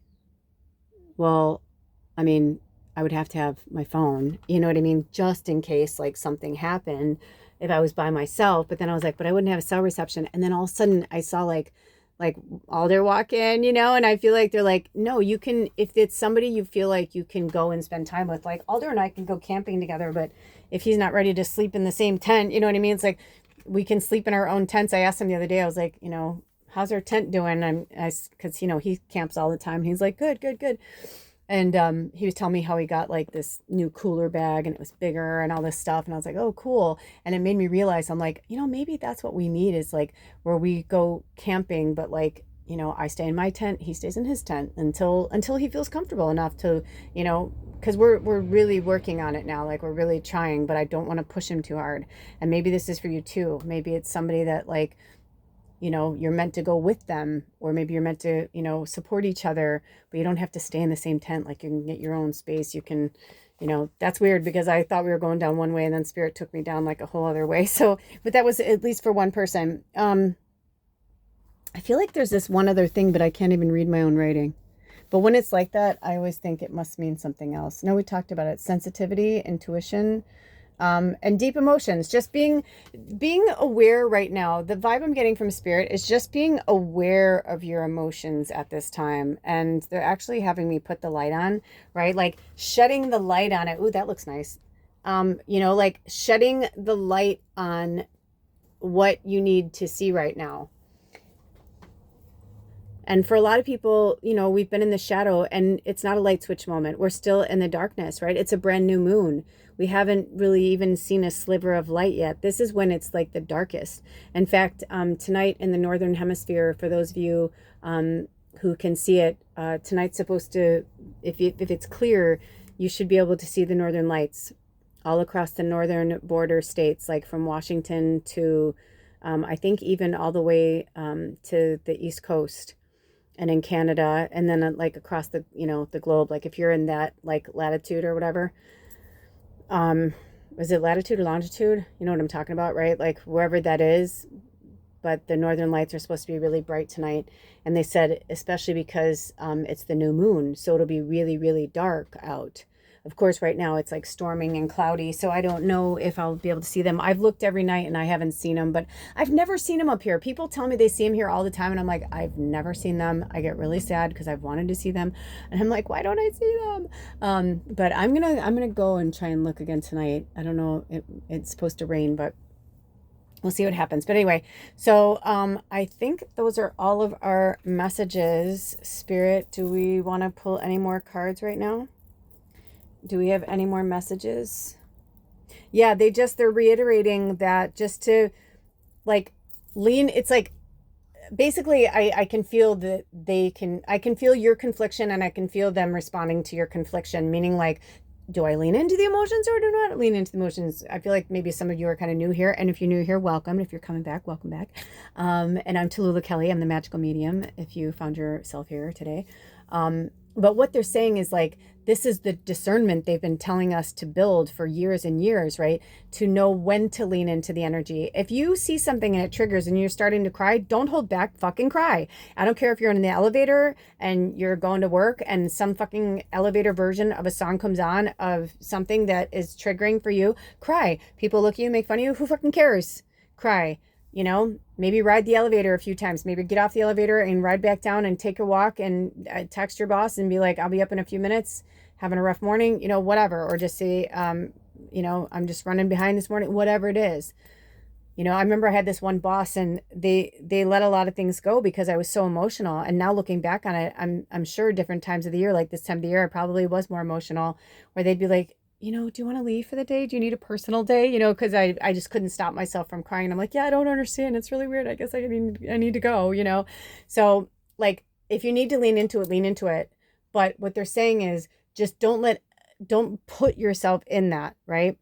well, I mean, I would have to have my phone, you know what I mean? Just in case like something happened if I was by myself. But then I was like, but I wouldn't have a cell reception. And then all of a sudden I saw like Alder walk in, and I feel like they're like, no, you can, if it's somebody you feel like you can go and spend time with, like Alder and I can go camping together, but if he's not ready to sleep in the same tent, you know what I mean? It's like, we can sleep in our own tents. I asked him the other day, I was like, how's our tent doing? Cause he camps all the time. He's like, good, good, good. And he was telling me how he got like this new cooler bag and it was bigger and all this stuff. And I was like, oh, cool. And it made me realize, I'm like, maybe that's what we need, is like where we go camping, but like, I stay in my tent, he stays in his tent until he feels comfortable enough to, because we're really working on it now. Like we're really trying, but I don't want to push him too hard. And maybe this is for you too. Maybe it's somebody that like, you're meant to go with them, or maybe you're meant to, support each other, but you don't have to stay in the same tent. Like you can get your own space. You can, that's weird because I thought we were going down one way and then Spirit took me down like a whole other way. So, but that was at least for one person. I feel like there's this one other thing, but I can't even read my own writing. But when it's like that, I always think it must mean something else. No, we talked about it. Sensitivity, intuition, and deep emotions. Just being aware right now. The vibe I'm getting from Spirit is just being aware of your emotions at this time. And they're actually having me put the light on, right? Like shedding the light on it. Ooh, that looks nice. Like shedding the light on what you need to see right now. And for a lot of people, we've been in the shadow and it's not a light switch moment. We're still in the darkness, right? It's a brand new moon. We haven't really even seen a sliver of light yet. This is when it's like the darkest. In fact, tonight in the Northern Hemisphere, for those of you who can see it, tonight's supposed to, if it's clear, you should be able to see the Northern Lights all across the northern border states, like from Washington to, I think even all the way to the East Coast. And in Canada, and then like across the, the globe, like if you're in that like latitude or whatever, is it latitude or longitude? You know what I'm talking about, right? Like wherever that is. But the northern lights are supposed to be really bright tonight. And they said, especially because it's the new moon, so it'll be really, really dark out. Of course, right now it's like storming and cloudy, so I don't know if I'll be able to see them. I've looked every night and I haven't seen them, but I've never seen them up here. People tell me they see them here all the time, and I'm like, I've never seen them. I get really sad because I've wanted to see them, and I'm like, why don't I see them? But I'm gonna go and try and look again tonight. I don't know. It's supposed to rain, but we'll see what happens. But anyway, so I think those are all of our messages. Spirit, do we want to pull any more cards right now? Do we have any more messages? Yeah, they're reiterating that just to like lean. It's like basically I can feel that I can feel your confliction and I can feel them responding to your confliction, meaning like, do I lean into the emotions or do not lean into the emotions? I feel like maybe some of you are kind of new here, and if you're new here, welcome. If you're coming back, welcome back. And I'm Tallulah Kelly. I'm the magical medium, if you found yourself here today. But what they're saying is like, this is the discernment they've been telling us to build for years and years, right? To know when to lean into the energy. If you see something and it triggers and you're starting to cry, don't hold back, fucking cry. I don't care if you're in the elevator and you're going to work and some fucking elevator version of a song comes on of something that is triggering for you, cry. People look at you, make fun of you, who fucking cares? Cry. Maybe ride the elevator a few times, maybe get off the elevator and ride back down and take a walk and text your boss and be like, I'll be up in a few minutes. having a rough morning, you know, whatever, or just say, you know, I'm just running behind this morning, whatever it is. You know, I remember I had this one boss and they let a lot of things go because I was so emotional. And now looking back on it, I'm sure different times of the year, like this time of the year, I probably was more emotional, where they'd be like, you know, do you want to leave for the day? Do you need a personal day? You know, because I just couldn't stop myself from crying. And I'm like, yeah, I don't understand. It's really weird. I guess I need to go, you know? So like, if you need to lean into it, lean into it. But what they're saying is just don't put yourself in that, right?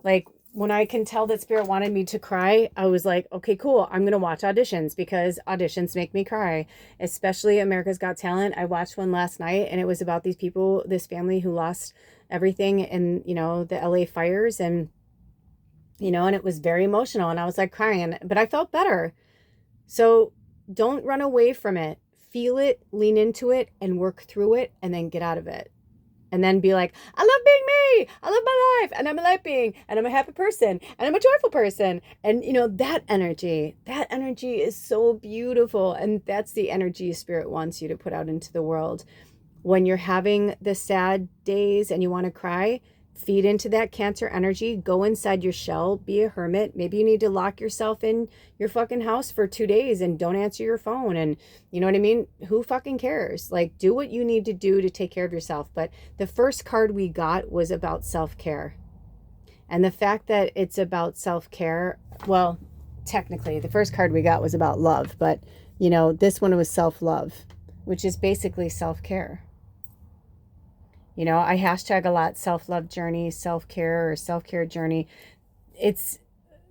Like, when I can tell that spirit wanted me to cry, I was like, okay, cool. I'm going to watch auditions because auditions make me cry, especially America's Got Talent. I watched one last night and it was about these people, this family who lost everything in, you know, the LA fires, and, you know, and it was very emotional and I was like crying, but I felt better. So don't run away from it. Feel it, lean into it, and work through it, and then get out of it. And then be like, I love being me. I love my life. And I'm a light being. And I'm a happy person. And I'm a joyful person. And, you know, that energy is so beautiful. And that's the energy spirit wants you to put out into the world. When you're having the sad days and you want to cry, feed into that Cancer energy. Go inside your shell. Be a hermit. Maybe you need to lock yourself in your fucking house for 2 days and don't answer your phone. And you know what I mean? Who fucking cares? Like, do what you need to do to take care of yourself. But the first card we got was about self-care. And the fact that it's about self-care, well, technically the first card we got was about love, but you know, this one was self-love, which is basically self-care. You know, I hashtag a lot self-love journey, self-care, or self-care journey.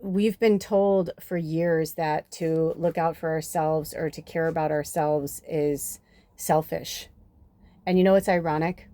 We've been told for years that to look out for ourselves or to care about ourselves is selfish. And you know, it's ironic.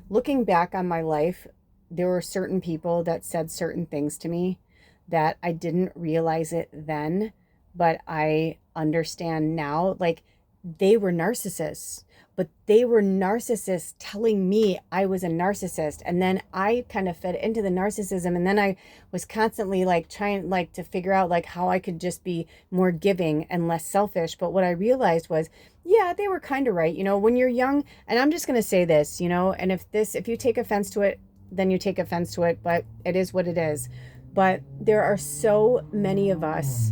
Looking back on my life, there were certain people that said certain things to me that I didn't realize it then, but I understand now. Like, they were narcissists. But they were narcissists telling me I was a narcissist. And then I kind of fed into the narcissism. And then I was constantly like trying like to figure out like how I could just be more giving and less selfish. But what I realized was, yeah, they were kind of right. You know, when you're young, and I'm just going to say this, you know, and if you take offense to it, then you take offense to it, but it is what it is. But there are so many of us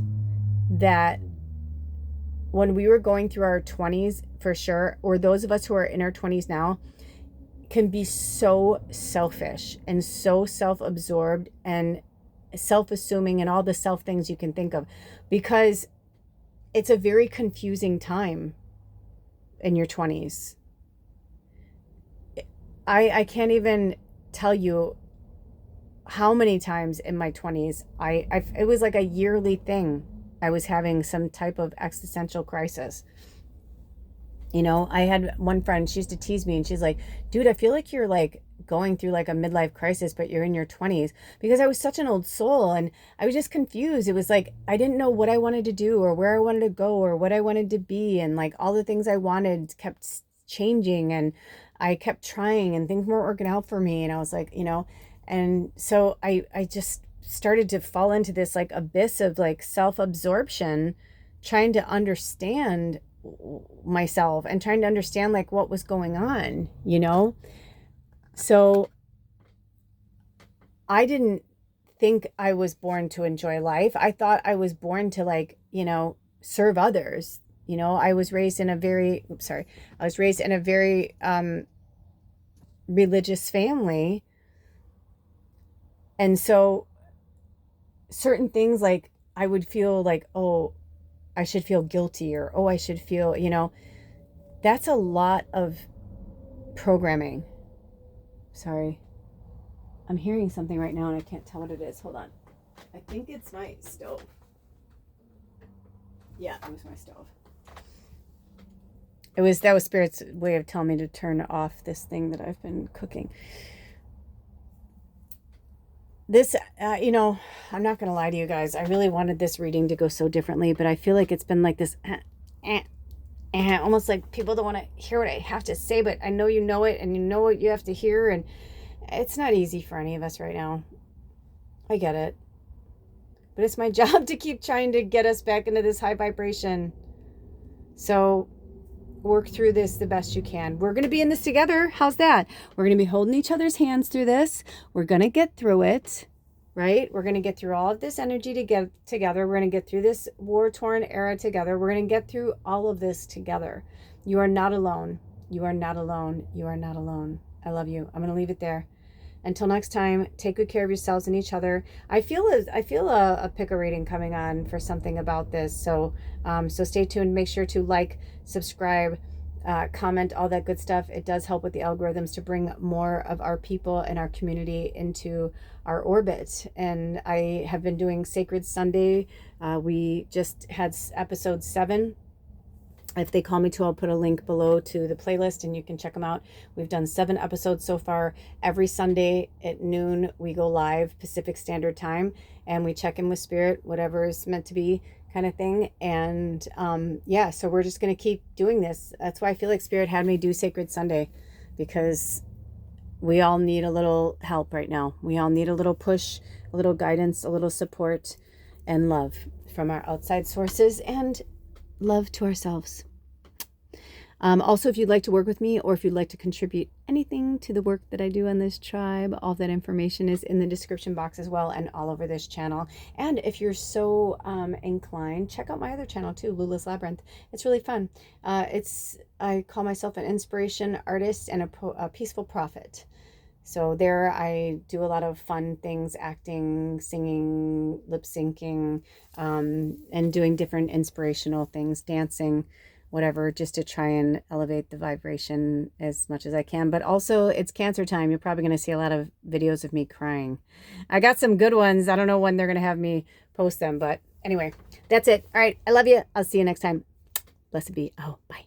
that when we were going through our 20s, for sure, or those of us who are in our 20s now, can be so selfish and so self-absorbed and self-assuming and all the self things you can think of, because it's a very confusing time in your 20s. I can't even tell you how many times in my 20s it was like a yearly thing. I was having some type of existential crisis. You know, I had one friend, she used to tease me and she's like, dude, I feel like you're like going through like a midlife crisis, but you're in your 20s, because I was such an old soul and I was just confused. It was like, I didn't know what I wanted to do or where I wanted to go or what I wanted to be. And like all the things I wanted kept changing and I kept trying and things weren't working out for me. And I was like, you know, and so I just started to fall into this like abyss of like self-absorption, trying to understand myself and trying to understand like what was going on, you know? So I didn't think I was born to enjoy life. I thought I was born to like, you know, serve others. You know, I was raised in a very, religious family. And so certain things like I would feel like, oh, I should feel guilty, or, oh, I should feel, you know, that's a lot of programming. Sorry. I'm hearing something right now and I can't tell what it is. Hold on. I think it's my stove. Yeah, it was my stove. That was Spirit's way of telling me to turn off this thing that I've been cooking. This, you know, I'm not going to lie to you guys. I really wanted this reading to go so differently, but I feel like it's been like this, almost like people don't want to hear what I have to say, but I know you know it and you know what you have to hear. And it's not easy for any of us right now. I get it. But it's my job to keep trying to get us back into this high vibration. So work through this the best you can. We're going to be in this together. How's that? We're going to be holding each other's hands through this. We're going to get through it, right? We're going to get through all of this energy to get together. We're going to get through this war-torn era together. We're going to get through all of this together. You are not alone. You are not alone. You are not alone. I love you. I'm going to leave it there. Until next time, take good care of yourselves and each other. I feel a picker rating coming on for something about this. So stay tuned. Make sure to like, subscribe, comment, all that good stuff. It does help with the algorithms to bring more of our people and our community into our orbit. And I have been doing Sacred Sunday. We just had episode 7. If they call me to, I'll put a link below to the playlist and you can check them out. We've done 7 episodes so far. Every Sunday at noon, we go live Pacific Standard Time and we check in with Spirit, whatever is meant to be kind of thing. And yeah, so we're just going to keep doing this. That's why I feel like Spirit had me do Sacred Sunday, because we all need a little help right now. We all need a little push, a little guidance, a little support and love from our outside sources and love to ourselves. Also, if you'd like to work with me or if you'd like to contribute anything to the work that I do on this tribe, all of that information is in the description box as well and all over this channel. And if you're so inclined, check out my other channel too, Lula's Labyrinth. It's really fun. I call myself an inspiration artist and a peaceful prophet. So there I do a lot of fun things, acting, singing, lip syncing, and doing different inspirational things, dancing, whatever, just to try and elevate the vibration as much as I can. But also it's Cancer time. You're probably going to see a lot of videos of me crying. I got some good ones. I don't know when they're going to have me post them, but anyway, that's it. All right. I love you. I'll see you next time. Blessed be. Oh, bye.